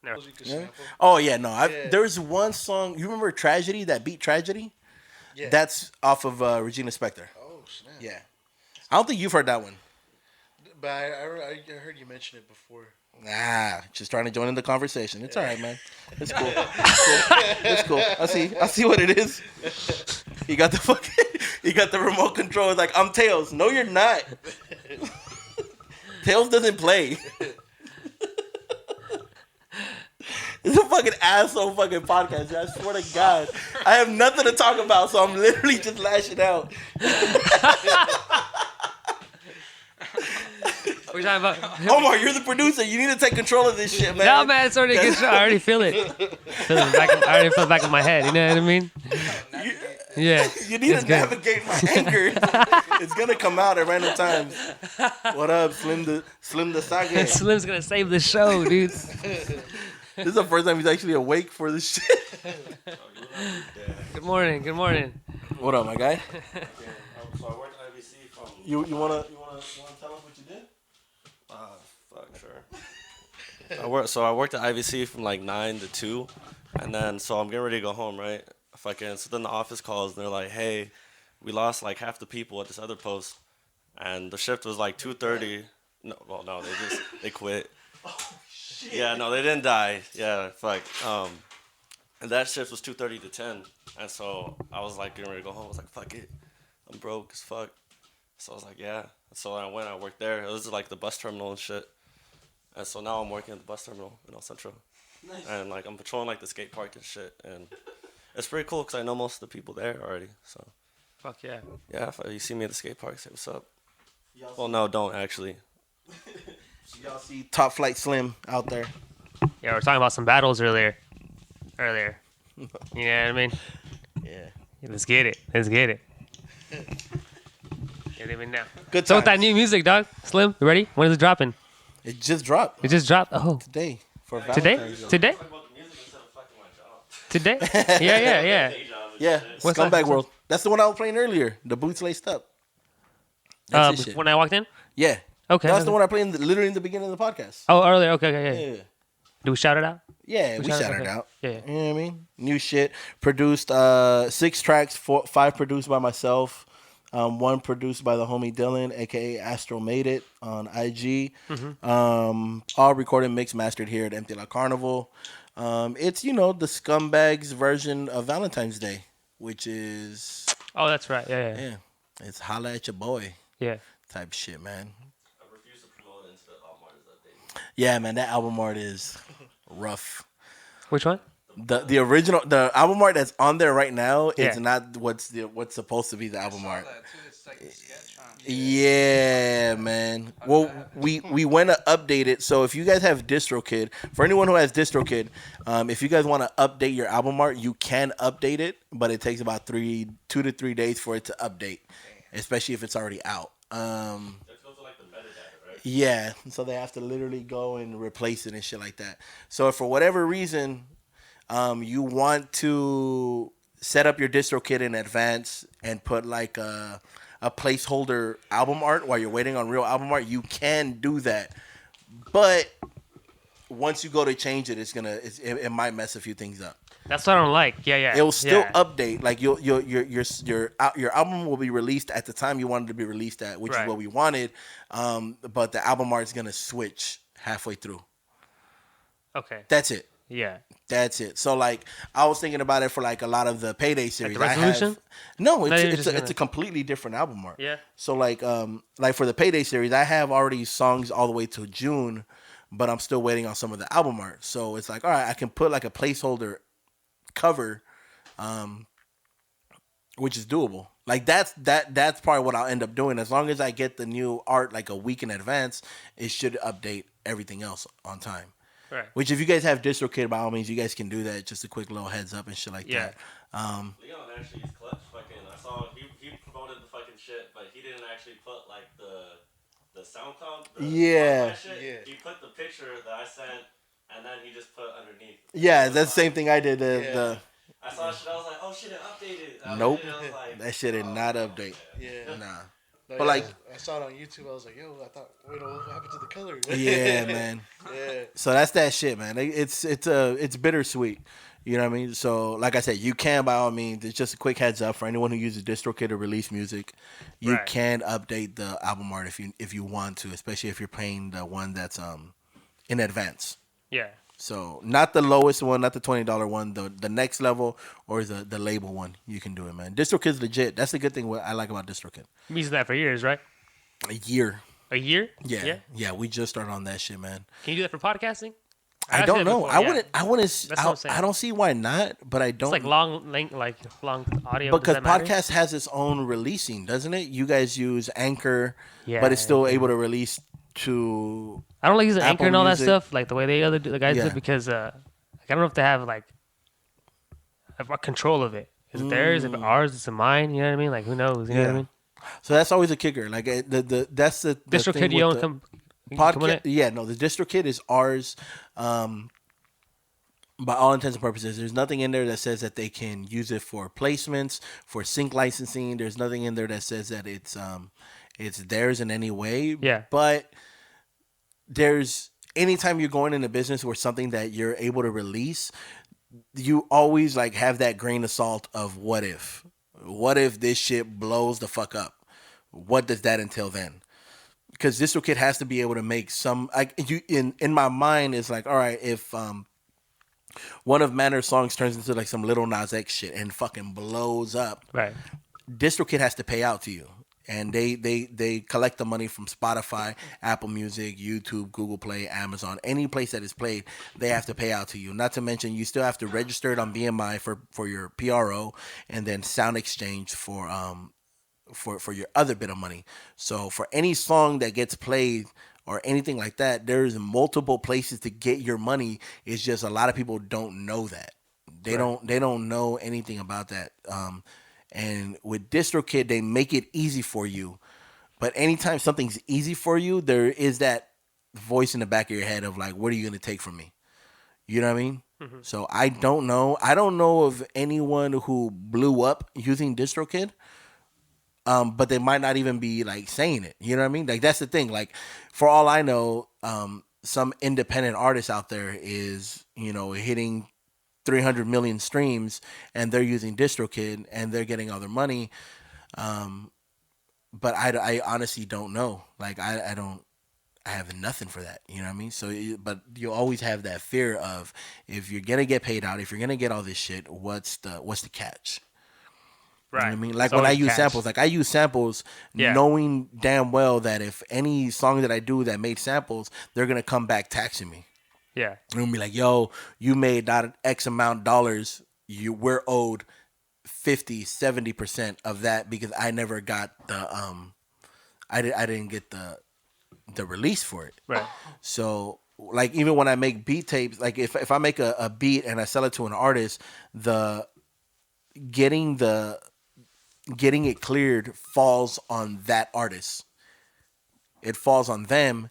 D: Never.
B: Yeah? Oh yeah, no. There's one song. You remember Tragedy? That beat Tragedy?
E: Yeah.
B: That's off of Regina Spektor.
E: Oh snap.
B: Yeah. I don't think you've heard that one.
E: But I heard you mention it before.
B: Just trying to join in the conversation. It's all right, man. It's cool. It's cool. I see what it is. You got the remote control. It's like, I'm Tails. No, you're not. Tails doesn't play. It's a fucking asshole fucking podcast. I swear to God. I have nothing to talk about, so I'm literally just lashing out.
D: We're talking about.
B: Omar, you're the producer. You need to take control of this shit, man.
D: No, man, it's already a good show. I already feel it. I already feel it back in my head. You know what I mean? Yeah.
B: You need to navigate my anger. It's gonna come out at random times. What up, Slim the Saga?
D: Slim's gonna save the show, dude.
B: This is the first time he's actually awake for this shit.
D: Good morning. Good morning.
B: What up, my guy?
C: So I worked at IBC from.
B: You wanna tell us what you did?
C: Sure. I worked at IVC from like 9 to 2, and then so I'm getting ready to go home, right? So then the office calls and they're like, "Hey, we lost like half the people at this other post, and the shift was like 2:30." No, they quit. Oh shit. Yeah, no, they didn't die. Yeah, fuck. And that shift was 2:30 to 10, and so I was like getting ready to go home. I was like, "Fuck it, I'm broke as fuck." So I was like, "Yeah." So I went. I worked there. It was like the bus terminal and shit. And so now I'm working at the bus terminal in El Centro. Nice. And like I'm patrolling like the skate park and shit, and it's pretty cool because I know most of the people there already. So.
D: Fuck yeah.
C: Yeah, if you see me at the skate park, say what's up. Well, no, don't actually.
B: Y'all see Top Flight Slim out there?
D: Yeah, we're talking about some battles earlier. You know what I mean?
B: Yeah.
D: Let's get it. You don't even know.
B: Good
D: So with that
B: times.
D: new music, dog, Slim, you ready? When is it dropping?
B: It just dropped
D: It just dropped. Oh,
B: today for
D: today?
B: Valentine's Day.
D: Today? Today? Yeah.
B: Yeah,
D: What's
B: Scumbag
D: that?
B: World. That's the one I was playing earlier. The boots laced up. That's his shit.
D: When I walked in?
B: Yeah.
D: Okay.
B: That's the one I played literally in the beginning of the podcast.
D: Oh, earlier. Okay.
B: Yeah.
D: Do we shout it out?
B: Yeah, we
D: shout
B: shouted
D: it
B: it
D: out.
B: out.
D: Yeah.
B: You know what I mean? New shit. Produced 6 tracks, 5 produced by myself. 1 produced by the homie Dylan, aka Astro Made It on IG. All recorded, mixed, mastered here at EmptyLotCarnival. It's the Scumbags version of Valentine's Day, which is
D: Oh, that's right. Yeah.
B: it's holla at your boy
D: Yeah.
B: type shit, man.
C: I refuse to promote it into the album art update.
B: Yeah, man, that album art is rough.
D: Which one?
B: The original, the album art that's on there right now, it's
D: Yeah.
B: not what's supposed to be the album art.
F: It's like a sketch on.
B: Yeah, man. Well, we want to update it. So if you guys have DistroKid, for anyone who has DistroKid, if you guys want to update your album art, you can update it, but it takes about 2 to 3 days for it to update, especially if it's already out. Yeah, so they have to literally go and replace it and shit like that. So if for whatever reason, you want to set up your DistroKid in advance and put like a placeholder album art while you're waiting on real album art, you can do that. But once you go to change it, it might mess a few things up.
D: That's what I don't like. Yeah.
B: It will still update. Like your album will be released at the time you wanted to be released at, which is what we wanted. But the album art is gonna switch halfway through.
D: Okay.
B: That's it.
D: Yeah.
B: That's it. So like I was thinking about it for like a lot of the Payday series.
D: Like the Resolution?
B: No, it's a completely different album art.
D: Yeah.
B: So like for the Payday series, I have already songs all the way to June, but I'm still waiting on some of the album art. So it's like, all right, I can put like a placeholder cover, which is doable. Like that's probably what I'll end up doing. As long as I get the new art like a week in advance, it should update everything else on time.
D: Right.
B: Which if you guys have DistroKid, by all means, you guys can do that. Just a quick little heads up and shit like that.
C: Leon actually is clutch. Fucking, I saw he promoted the fucking shit, but he didn't actually put like the SoundCloud.
B: Yeah.
C: He put the picture that I sent, and then he just put underneath.
B: Yeah, that's the same thing I did.
C: I saw shit. I was like, oh shit, it updated.
B: Nope.
C: I was like,
B: That shit did not update.
E: Yeah.
B: Nah.
E: No,
B: But like,
E: I saw it on YouTube. I was like, yo, I thought, wait, what happened to the color?
B: yeah, man.
E: Yeah.
B: So that's that shit, man. It's bittersweet. You know what I mean? So like I said, you can by all means. It's just a quick heads up for anyone who uses DistroKid to release music. You can update the album art if you want to, especially if you're paying the one that's in advance.
D: Yeah.
B: So not the lowest one, not the $20 one, the next level or the label one. You can do it, man. DistroKid's legit. That's the good thing I like about DistroKid.
D: You've been using that for years, right?
B: A year.
D: A year?
B: Yeah. We just started on that shit, man.
D: Can you do that for podcasting?
B: I don't know. I wouldn't.
D: That's what I'm saying.
B: I don't see why not, but I don't.
D: It's like long audio.
B: Because
D: Does that matter?
B: podcast has its own releasing, doesn't it? You guys use Anchor,
D: Yeah,
B: but it's still able to release to
D: I don't like using
B: Apple
D: Anchor and all
B: Music.
D: that stuff, like the way the guys do
B: Yeah.
D: it, because I don't know if they have like a control of it. Is it theirs? If it's ours, is it mine? You know what I mean? Like who knows? You know what I mean?
B: So that's always a kicker. Like that's the
D: DistroKid,
B: thing
D: you
B: with
D: own come on
B: podcast.
D: it?
B: Yeah, no, the DistroKid is ours. By all intents and purposes, there's nothing in there that says that they can use it for placements, for sync licensing. There's nothing in there that says that it's theirs in any way.
D: Yeah.
B: But there's anytime you're going into business or something that you're able to release, you always like have that grain of salt of what if this shit blows the fuck up? What does that entail then? Because DistroKid has to be able to make some in my mind is like, all right, if one of Manner's songs turns into like some Little Nas X shit and fucking blows up,
D: Right.
B: DistroKid has to pay out to you. And they collect the money from Spotify, Apple Music, YouTube, Google Play, Amazon, any place that is played, they have to pay out to you. Not to mention, you still have to register it on BMI for your PRO, and then Sound Exchange for your other bit of money. So for any song that gets played or anything like that, there's multiple places to get your money. It's just a lot of people don't know that. They don't know anything about that. And with DistroKid, they make it easy for you. But anytime something's easy for you, there is that voice in the back of your head of like, what are you going to take from me? You know what I mean? Mm-hmm. So I don't know. I don't know of anyone who blew up using DistroKid. But they might not even be like saying it. You know what I mean? Like that's the thing. Like for all I know, some independent artist out there is, hitting 300 million streams and they're using DistroKid and they're getting all their money. But I honestly don't know. Like I have nothing for that. You know what I mean? So, but you always have that fear of if you're going to get paid out, if you're going to get all this shit, what's the catch?
D: Right.
B: You know what I mean? Like when I use samples, knowing damn well that if any song that I do that made samples, they're going to come back taxing me.
D: Yeah.
B: They're going to be like, yo, you made that X amount of dollars. We're owed 50, 70% of that because I never got the, I didn't get the release for it.
D: Right.
B: So like even when I make beat tapes, like if I make a beat and I sell it to an artist, getting it cleared falls on that artist. It falls on them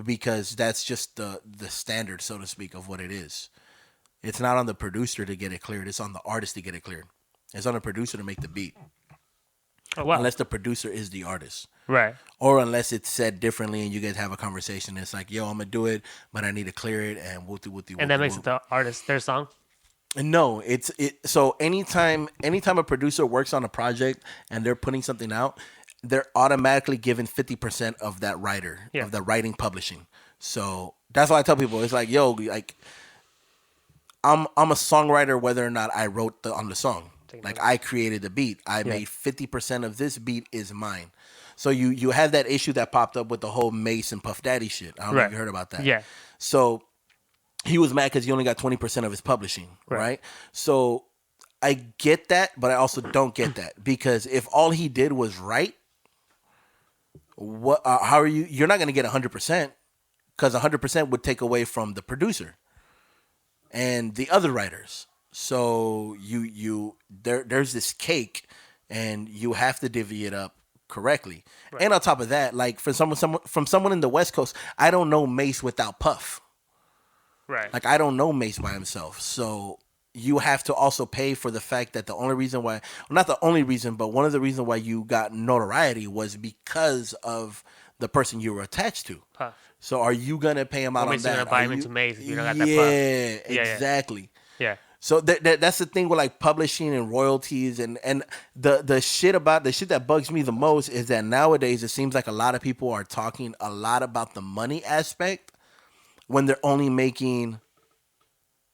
B: because that's just the standard, so to speak, of what it is. It's not on the producer to get it cleared. It's on the artist to get it cleared. It's on the producer to make the beat.
D: Oh, wow.
B: Unless the producer is the artist.
D: Right.
B: Or unless it's said differently and you guys have a conversation. It's like, yo, I'm going to do it, but I need to clear it and whoopty.
D: And that makes it the artist, their song?
B: No, so anytime a producer works on a project and they're putting something out, they're automatically given 50% of that writer, of the writing publishing. So that's why I tell people, it's like, yo, like I'm a songwriter whether or not I wrote on the song. Like I created the beat. I made 50% of this beat is mine. So you have that issue that popped up with the whole Mace and Puff Daddy shit. I don't know if you heard about that.
D: Yeah.
B: So he was mad because he only got 20% of his publishing, right? So I get that, but I also don't get that because if all he did was write, how are you? You're not going to get 100% because 100% would take away from the producer and the other writers. So there's this cake, and you have to divvy it up correctly. Right. And on top of that, like from someone in the West Coast, I don't know Mace without Puff.
D: Right.
B: Like I don't know Mace by himself. So you have to also pay for the fact that the only reason why, well, not the only reason, but one of the reasons why you got notoriety was because of the person you were attached to.
D: Puff.
B: So are you gonna pay him out on that?
D: You're gonna buy him into Mace if you don't got that Puff.
B: Yeah, exactly.
D: Yeah.
B: So that's the thing with like publishing and royalties and the shit that bugs me the most is that nowadays it seems like a lot of people are talking a lot about the money aspect when they're only making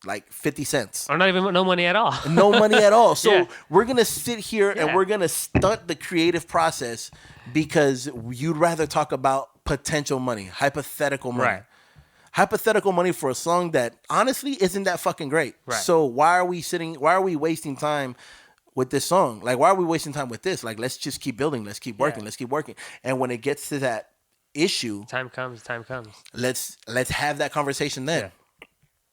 B: like 50 cents.
D: Or not even no money at all.
B: No money at all. So we're going to sit here and we're going to stunt the creative process because you'd rather talk about potential money, hypothetical money.
D: Right.
B: Hypothetical money for a song that honestly isn't that fucking great.
D: Right.
B: So why are we wasting time with this song? Like, why are we wasting time with this? Like, let's just keep building. Let's keep working. Let's keep working. And when it gets to that issue,
D: Time comes.
B: let's have that conversation then.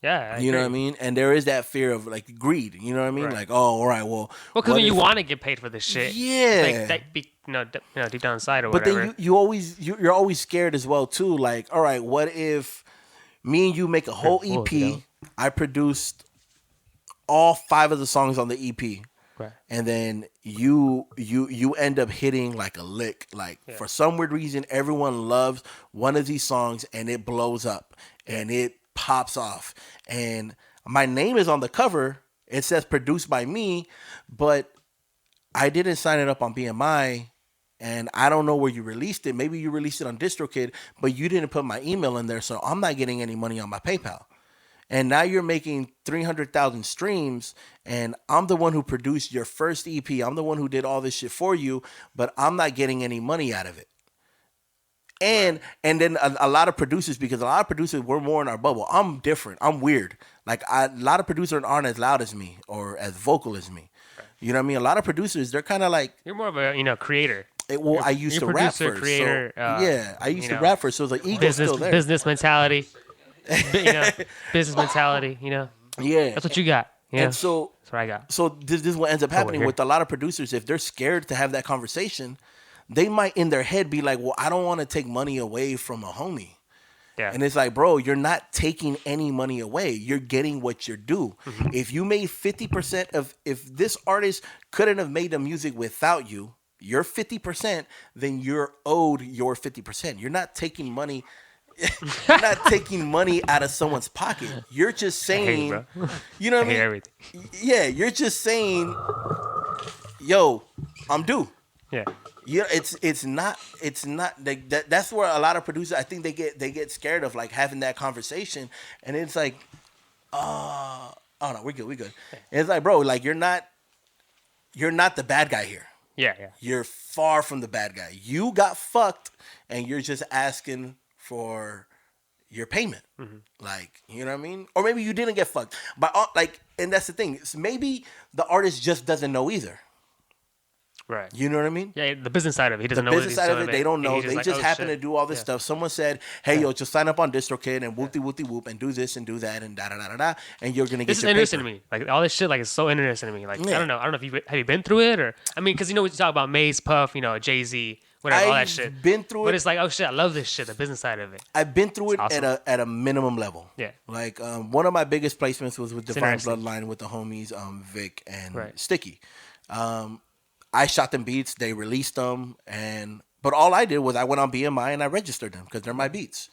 D: Yeah,
B: you know what I mean? And there is that fear of like greed. You know what I mean?
D: Right.
B: Like, oh, all right, well,
D: because you want to get paid for this shit.
B: Yeah.
D: Like, deep down inside or
B: but
D: whatever.
B: then you're always scared as well too. Like, all right, what if me and you make a whole EP? I produced all 5 of the songs on the EP.
D: Right.
B: And then you end up hitting like a lick. Like for some weird reason, everyone loves one of these songs and it blows up and it pops off. And my name is on the cover. It says produced by me, but I didn't sign it up on BMI. And I don't know where you released it. Maybe you released it on DistroKid, but you didn't put my email in there. So I'm not getting any money on my PayPal. And now you're making 300,000 streams, and I'm the one who produced your first EP. I'm the one who did all this shit for you, but I'm not getting any money out of it. And then a lot of producers, because a lot of producers, we're more in our bubble. I'm different. I'm weird. Like a lot of producers aren't as loud as me or as vocal as me. You know what I mean? A lot of producers, they're kind of like...
D: You're more of a, creator.
B: I used to rap first.
D: Creator,
B: so, I used to rap first, so the ego's still there.
D: Business mentality. Business mentality,
B: Yeah.
D: That's what you got. Yeah.
B: And so
D: that's what I got.
B: So this is what ends up happening with a lot of producers. If they're scared to have that conversation, they might in their head be like, well, I don't want to take money away from a homie.
D: Yeah.
B: And it's like, bro, you're not taking any money away. You're getting what you're due. Mm-hmm. If you made 50% of, if this artist couldn't have made the music without you, your 50%, then you're owed your 50%. You're not taking money. You're not taking money out of someone's pocket. You're just saying, you know what I mean?
D: Everything.
B: Yeah, you're just saying, yo, I'm due.
D: Yeah.
B: Yeah, it's not that's where a lot of producers, I think they get scared of like having that conversation, and it's like, oh no, we're good. And it's like, bro, like you're not the bad guy here.
D: Yeah.
B: You're far from the bad guy. You got fucked, and you're just asking for your payment. Mm-hmm. Like, you know what I mean? Or maybe you didn't get fucked. But and that's the thing. Maybe the artist just doesn't know either.
D: Right.
B: You know what I mean?
D: Yeah, the business side of it. He doesn't know.
B: The business side of it, they don't know. They
D: like,
B: just happen to do all this stuff. Someone said, hey, yo, just sign up on DistroKid and whoop and do this and do that and da-da-da-da-da, and you're going to get
D: this
B: your
D: is interesting
B: paper.
D: to me. Like, all this shit, like, it's so interesting to me. Like, I don't know if have you been through it? Or, I mean, because, we talk about Maze, Puff, Jay-Z, whatever, all that shit.
B: I've been through it.
D: But it's like, oh, shit, I love this shit, the business side of it.
B: I've been through it
D: awesome.
B: at a minimum level.
D: Yeah.
B: Like, one of my biggest placements was with Divine Bloodline with the homies Vic and Sticky. I shot them beats, they released them, but all I did was I went on BMI and I registered them because they're my beats,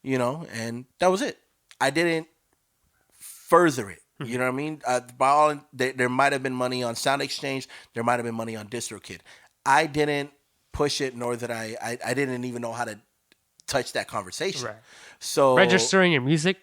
B: and that was it. I didn't further it. You know what I mean? There might have been money on Sound Exchange, there might have been money on DistroKid. I didn't push it, nor that I didn't even know how to touch that conversation. Right. So
D: registering your music.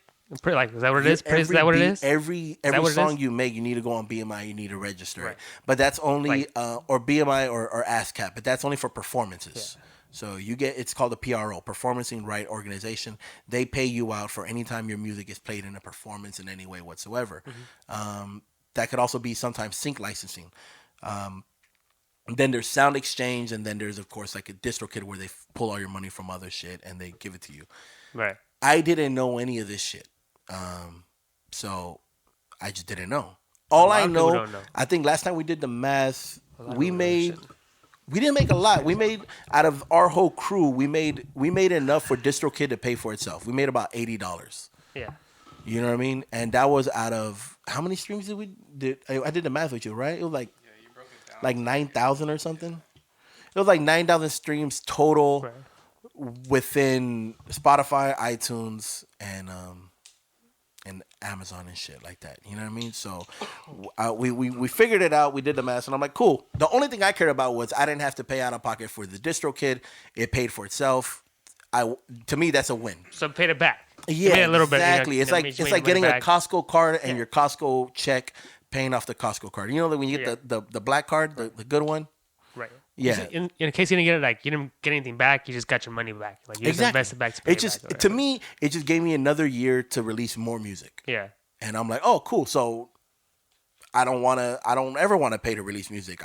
D: Like, is that what it is? Is that what it is?
B: Every song you make, you need to go on BMI. You need to register it. But that's only or BMI or ASCAP. But that's only for performances. Yeah. So it's called a PRO, Performing Right Organization. They pay you out for any time your music is played in a performance in any way whatsoever. Mm-hmm. That could also be sometimes sync licensing. Then there's Sound Exchange, and then there's of course like a DistroKid where they pull all your money from other shit and they give it to you.
D: Right.
B: I didn't know any of this shit. So I just didn't know. All I know, I think last time we did the math, we didn't make a lot. We made, out of our whole crew, we made enough for DistroKid to pay for itself. We made about $80.
D: Yeah.
B: You know what I mean? And that was out of, how many streams did we did? I did the math with you, right? It was like,
F: you broke it down.
B: Like 9,000 or something. It was like 9,000 streams total within Spotify, iTunes, and Amazon and shit like that. You know what I mean? So we figured it out. We did the math, and I'm like, cool. The only thing I cared about was I didn't have to pay out of pocket for the DistroKid. It paid for itself. To me, that's a win.
D: So paid it back.
B: Yeah,
D: a little
B: exactly.
D: Bit,
B: it's like getting a Costco card and your Costco check paying off the Costco card. You know, when you get the black card, the good one.
D: Right.
B: Yeah.
D: In case you didn't get it, like you didn't get anything back, you just got your money back. Like you just invested back to pay it back.
B: To me, it just gave me another year to release more music.
D: Yeah.
B: And I'm like, oh, cool. So I don't ever want to pay to release music.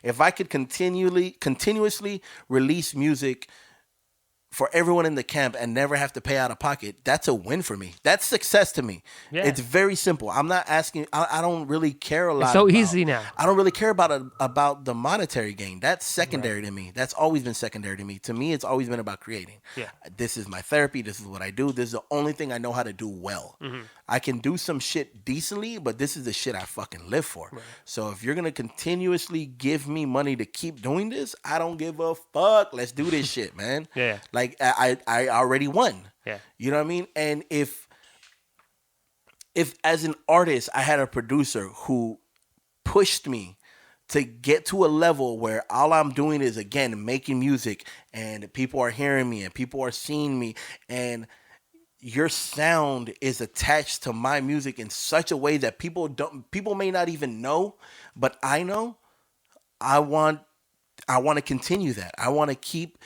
B: If I could continuously release music for everyone in the camp and never have to pay out of pocket, that's a win for me. That's success to me.
D: Yeah.
B: It's very simple. I'm not asking. I don't really care a lot.
D: It's so easy now.
B: I don't really care about the monetary gain. That's secondary to me. That's always been secondary to me. To me, it's always been about creating.
D: Yeah.
B: This is my therapy. This is what I do. This is the only thing I know how to do well. I can do some shit decently, but this is the shit I fucking live for. Right. So if you're gonna continuously give me money to keep doing this, I don't give a fuck. Let's do this shit, man.
D: Yeah.
B: Like I already won.
D: Yeah.
B: You know what I mean? And if as an artist I had a producer who pushed me to get to a level where all I'm doing is, again, making music and people are hearing me and people are seeing me, and your sound is attached to my music in such a way that people may not even know, but I know. I want to continue that. I want to keep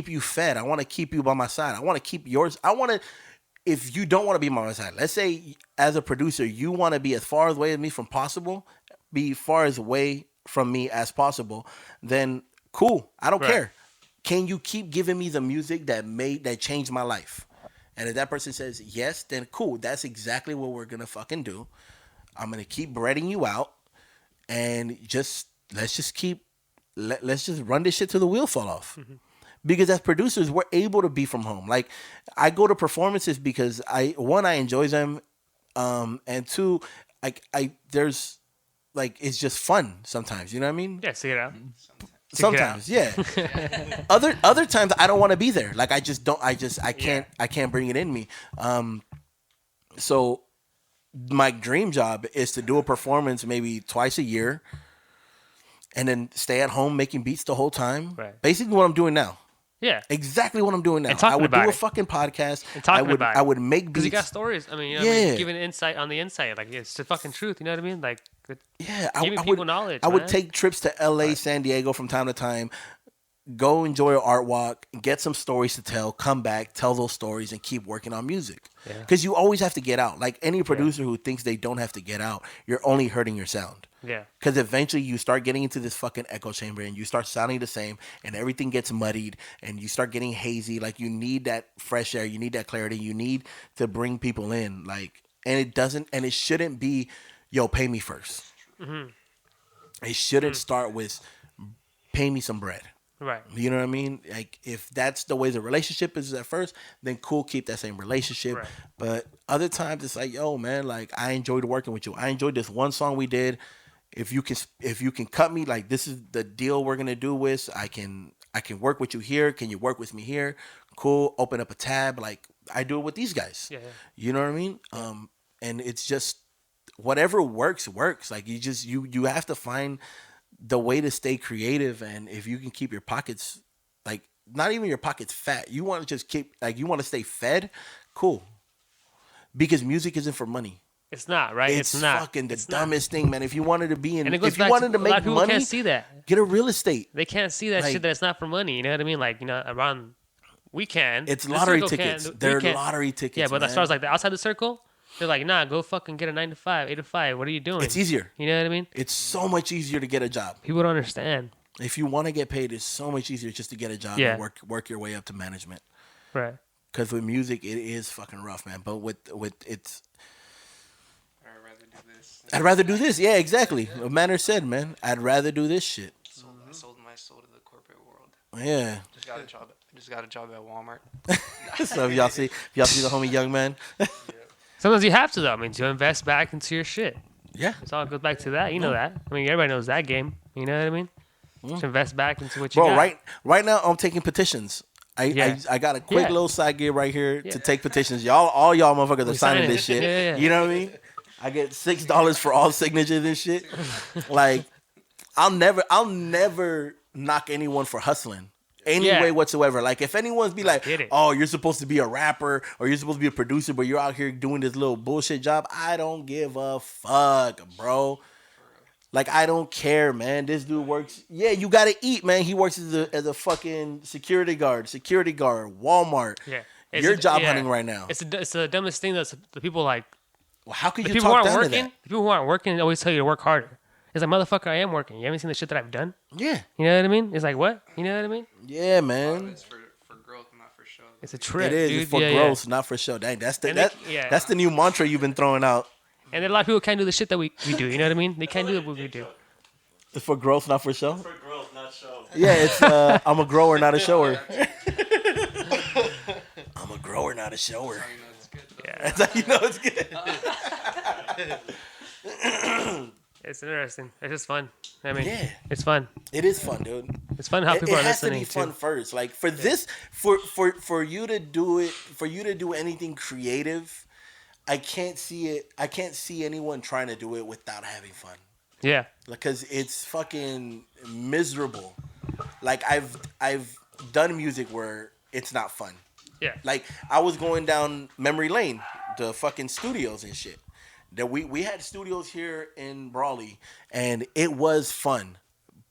B: you fed. I want to keep you by my side. I want to keep yours. If you don't want to be by my side, let's say as a producer, you want to be as far away from me as possible, then cool. I don't care. Can you keep giving me the music that changed my life? And if that person says yes, then cool. That's exactly what we're gonna fucking do. I'm gonna keep breading you out, and let's just run this shit till the wheel fall off. Mm-hmm. Because as producers, we're able to be from home. Like, I go to performances because I enjoy them, and two, there's like, it's just fun sometimes. You know what I mean?
D: Yeah, see it out.
B: Sometimes, yeah. Other times I don't want to be there. Like, I can't bring it in me. So my dream job is to do a performance maybe twice a year, and then stay at home making beats the whole time. Right. Basically what I'm doing now.
D: Yeah.
B: Exactly what I'm doing now.
D: And talking
B: I would
D: about
B: do a
D: it.
B: fucking podcast.
D: And talking about it.
B: I would make beats.
D: Because you got stories. I mean, you know what I mean? Giving insight on the inside. Like, it's the fucking truth. You know what I mean? Like, giving people knowledge.
B: I would take trips to LA, San Diego from time to time, go enjoy an art walk, get some stories to tell, come back, tell those stories, and keep working on music. Because you always have to get out. Like, any producer who thinks they don't have to get out, you're only hurting your sound.
D: Yeah.
B: Because eventually you start getting into this fucking echo chamber and you start sounding the same and everything gets muddied and you start getting hazy. Like, you need that fresh air. You need that clarity. You need to bring people in. Like, and it shouldn't be, yo, pay me first. Mm-hmm. It shouldn't start with, pay me some bread.
D: Right.
B: You know what I mean? Like, if that's the way the relationship is at first, then cool, keep that same relationship. Right. But other times it's like, yo, man, like, I enjoyed working with you. I enjoyed this one song we did. If you can cut me, like, this is the deal we're gonna do with. I can work with you here. Can you work with me here? Cool. Open up a tab. Like, I do it with these guys. Yeah. You know what I mean? And it's just whatever works. Like, you have to find the way to stay creative, and if you can keep your pockets, like, not even your pockets fat, you want to just keep, like, you want to stay fed, cool. Because music isn't for money.
D: It's not, right?
B: It's not fucking the dumbest thing, man. If you wanted to be in,
D: and it goes
B: if you wanted to make
D: people
B: money,
D: can't see that.
B: Get a real estate.
D: They can't see that shit that it's not for money. You know what I mean? Like, you know, around, we can.
B: It's lottery tickets. They're lottery tickets.
D: Yeah, but
B: man.
D: as far as like the outside the circle, they're like, nah, go fucking get a 9 to 5, 8 to 5. What are you doing?
B: It's easier.
D: You know what I mean?
B: It's so much easier to get a job.
D: People don't understand.
B: If you want to get paid, it's so much easier just to get a job and work your way up to management.
D: Right.
B: Because with music, it is fucking rough, man. But with it's, I'd rather do this. Yeah, exactly. What Manner said, man. I'd rather do this shit.
F: I sold my soul to the corporate world.
B: Yeah.
F: Just got a job at Walmart.
B: So if y'all see the homie Young Man.
D: Sometimes you have to, though. I mean, to invest back into your shit.
B: Yeah.
D: It all goes back to that. You know that. I mean, everybody knows that game. You know what I mean? To invest back into what you got.
B: Bro, right now I'm taking petitions. I got a quick little side gig right here to take petitions. All y'all motherfuckers are signing this shit.
D: Yeah.
B: You know what I mean? I get $6 for all signatures and shit. Like, I'll never knock anyone for hustling any way whatsoever. Like, if anyone's be like, oh, you're supposed to be a rapper or you're supposed to be a producer, but you're out here doing this little bullshit job, I don't give a fuck, bro. Like, I don't care, man. This dude works. Yeah, you gotta eat, man. He works as a fucking security guard, Walmart. Yeah, you're job hunting right now.
D: It's the dumbest thing that the people like.
B: Well, how could you talk down to that?
D: The people who aren't working always tell you to work harder. It's like, motherfucker, I am working. You haven't seen the shit that I've done?
B: Yeah.
D: You know what I mean? It's like, what? You know what I mean?
B: Yeah, man.
F: It's for growth,
D: It's a trip.
B: It is.
D: Dude.
B: It's for growth, not for show. Dang, that's the new mantra you've been throwing out.
D: And a lot of people can't do the shit that we do. You know what I mean? They can't do what we do.
B: It's for growth, not for show.
C: For growth, not show.
B: Yeah, it's I'm a grower, not a shower. I'm a grower, not a shower. That's how you know it's good.
D: It's interesting. It's just fun. I mean,
B: Yeah.
D: it's fun.
B: It is fun, dude.
D: It's fun how people
B: it
D: are
B: has
D: listening
B: to be fun
D: too.
B: first. Like for this, for you to do it, for you to do anything creative, I can't see it. I can't see anyone trying to do it without having fun.
D: Yeah.
B: Because it's fucking miserable. Like I've done music where it's not fun.
D: Yeah.
B: Like I was going down memory lane, the fucking studios and shit. That we had studios here in Brawley, and it was fun.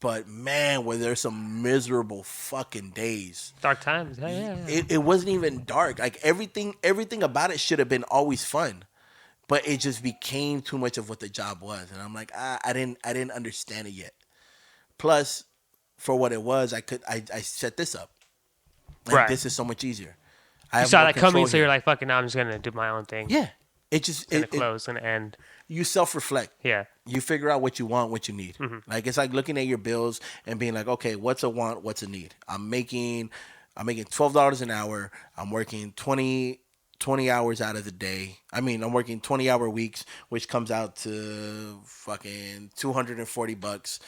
B: But man, were there some miserable fucking days.
D: Dark times. Yeah.
B: It wasn't even dark. Like everything about it should have been always fun. But it just became too much of what the job was. And I'm like, I didn't understand it yet. Plus, for what it was, I set this up. Like,
D: Right.
B: this is so much easier.
D: You saw that coming, so you're like, fucking, now I'm just gonna do my own thing.
B: Yeah. It just
D: It's gonna close and end.
B: you self-reflect.
D: Yeah.
B: You figure out what you want, what you need.
D: Mm-hmm.
B: Like it's like looking at your bills and being like, okay, what's a want, what's a need? I'm making $12 an hour. I'm working 20 hours out of the day. I mean, I'm working 20-hour weeks, which comes out to fucking $240.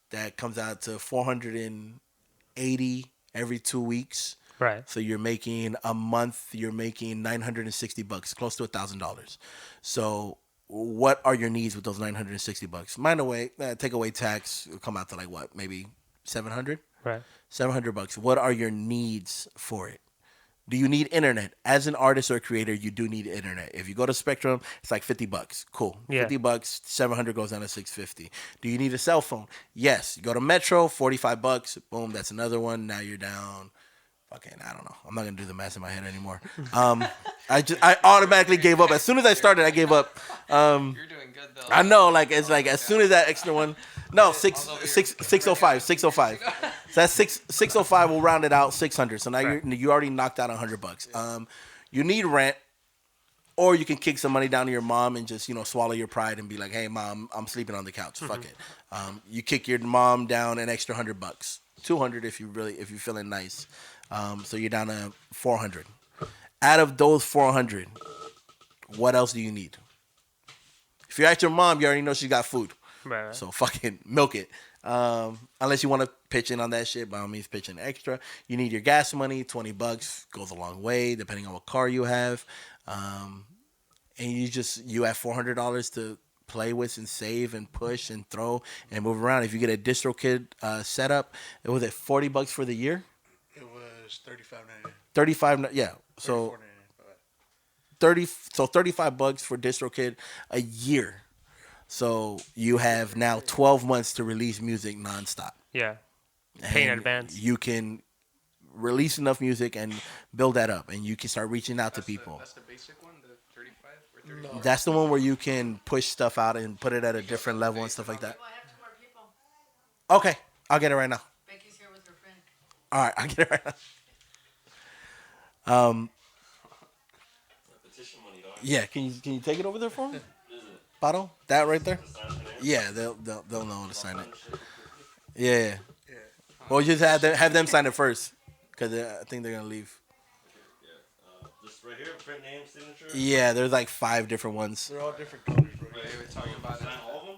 B: That comes out to $480 every 2 weeks.
D: Right.
B: So you're making a month, you're making $960, close to $1,000. So what are your needs with those $960? Mine away, take away tax, it'll come out to like what, maybe $700?
D: Right.
B: $700. What are your needs for it? Do you need internet? As an artist or creator, you do need internet. If you go to Spectrum, it's like $50. Cool.
D: Yeah.
B: $50, 700 goes down to $650. Do you need a cell phone? Yes. You go to Metro, $45. Boom, that's another one. Now you're down. Fucking, I don't know. I'm not gonna do the math in my head anymore. I automatically gave up as soon as I started. I gave up.
F: You're doing good though.
B: I know, like it's like as soon as that extra one. No, 605. So that's 605. We'll round it out 600. So now you already knocked out $100. You need rent, or you can kick some money down to your mom and just swallow your pride and be like, hey mom, I'm sleeping on the couch. Fuck it. You kick your mom down an extra $100, 200 if you're feeling nice. So you're down to 400. Out of those 400, what else do you need? If you're at your mom, you already know she got food.
D: Right.
B: So fucking milk it. Unless you want to pitch in on that shit, by all means pitch in extra. You need your gas money, $20 goes a long way, depending on what car you have. And you have $400 to play with and save and push and throw and move around. If you get a DistroKid setup, it was at $40 for the year.
E: It was $35.99.
B: 35, yeah. So $35 for DistroKid a year. So you have now 12 months to release music nonstop.
D: Yeah. Pay in
B: And
D: advance.
B: You can release enough music and build that up, and you can start reaching out to people.
F: That's the basic one, the 35 or 30.
E: No.
B: That's the one where you can push stuff out and put it at a different level and stuff like that.
G: Well, I have 2 more people.
B: Okay, I'll get it right now.
G: Becky's here with her friend.
B: All right, I'll get it right now. Yeah, can you take it over there for me? Pato? That right there? Yeah, they'll know how to sign it. Yeah. Well, just have them sign it first, because I think they're gonna leave.
C: Just right here, print name, signature.
B: Yeah, there's like 5 different ones.
E: They're all different colors, bro.
F: We're talking about it.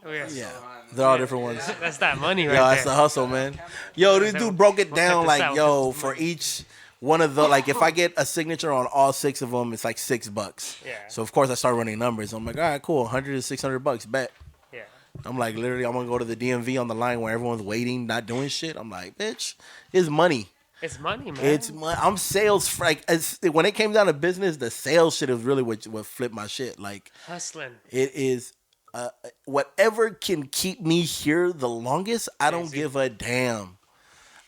D: Oh, yeah.
B: Yeah, they're all different ones.
D: That's that money right
B: Yo,
D: there.
B: that's the hustle, man. Yo, this dude broke it
D: We'll cut
B: down
D: this
B: like,
D: out.
B: yo, for each one of the, like, if I get a signature on all 6 of them, it's like $6.
D: Yeah.
B: So of course I start running numbers. I'm like, all right, cool, 100 to $600, bet.
D: Yeah.
B: I'm like, literally, I'm gonna go to the DMV on the line where everyone's waiting, not doing shit. I'm like, bitch, it's money.
D: It's money, man.
B: It's money. I'm sales. Like, when it came down to business, the sales shit is really what flipped my shit. Like,
D: hustling.
B: it is whatever can keep me here the longest. I don't give a damn.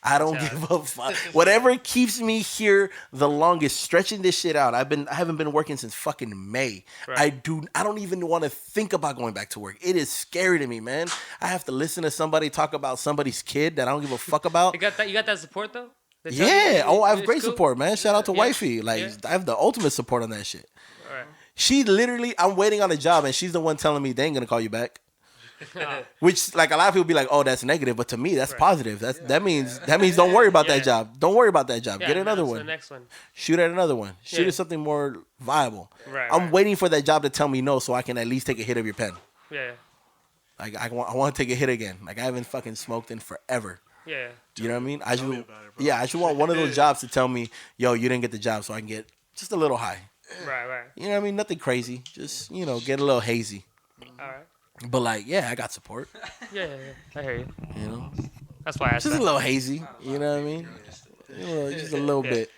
B: I don't give a fuck. Whatever keeps me here the longest, stretching this shit out. I haven't been working since fucking May.
D: Right.
B: I don't even want to think about going back to work. It is scary to me, man. I have to listen to somebody talk about somebody's kid that I don't give a fuck about.
D: You got that support though?
B: Yeah. Oh, I have great
D: cool.
B: support, man. Shout out to
D: Yeah.
B: wifey. Like,
D: Yeah.
B: I have the ultimate support on that shit.
D: All right.
B: She literally, I'm waiting on a job, and she's the one telling me they ain't gonna call you back. Which, like, a lot of people be like, "Oh, that's negative," but to me, that's positive. That means don't worry about that job. Don't worry about that job.
D: Yeah,
B: Get another
D: to
B: one.
D: The next one.
B: Shoot at another one. Shoot
D: Yeah.
B: at something more viable.
D: Right.
B: I'm waiting for that job to tell me no, so I can at least take a hit of your pen.
D: Yeah.
B: Like, I want to take a hit again. Like, I haven't fucking smoked in forever.
D: Yeah.
B: You know what I mean?
E: Tell me about it, bro.
B: I just want one of those jobs to tell me, "Yo, you didn't get the job," so I can get just a little high.
D: Right.
B: You know what I mean? Nothing crazy. Just, get a little hazy.
D: All right.
B: But like, yeah, I got support.
D: Yeah. I hear you.
B: You know,
D: That's why I asked
B: just
D: that.
B: a little hazy. You know what I mean? Just a little bit.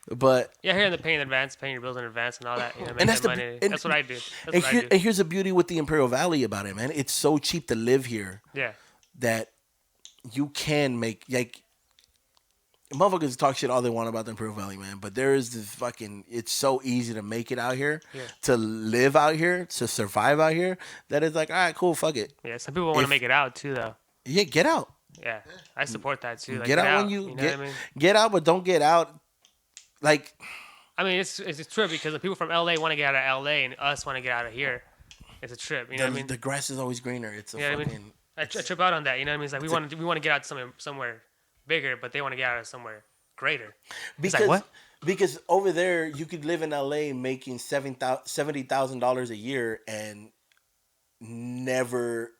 B: But
D: Yeah, here in the paying in advance, paying your bills in advance, and all that. You know,
B: And that's
D: making
B: the-
D: money.
B: and-
D: That's what I do. That's
B: and,
D: what I do.
B: and here's the beauty with the Imperial Valley about it, man. It's so cheap to live here
D: Yeah.
B: that you can make like motherfuckers talk shit all they want about the Imperial Valley, man. But there is this fucking. It's so easy to make it out here, to live out here, to survive out here. That it's like, all right, cool, fuck it.
D: Yeah. Some people want to make it out too, though.
B: Yeah, get out.
D: Yeah. I support that too. Like,
B: Get out when
D: you know
B: get
D: what I mean?
B: get out, but don't get out. Like,
D: I mean, it's true because the people from LA want to get out of LA and us want to get out of here. It's a trip, you know what I mean?
B: the grass is always greener. It's a
D: You know what I
B: fucking.
D: mean? I trip out on that, you know what I mean? It's like we want to get out somewhere bigger, but they want to get out of somewhere greater.
B: Because,
D: like, what?
B: Because over there, you could live in LA making $70,000 a year and never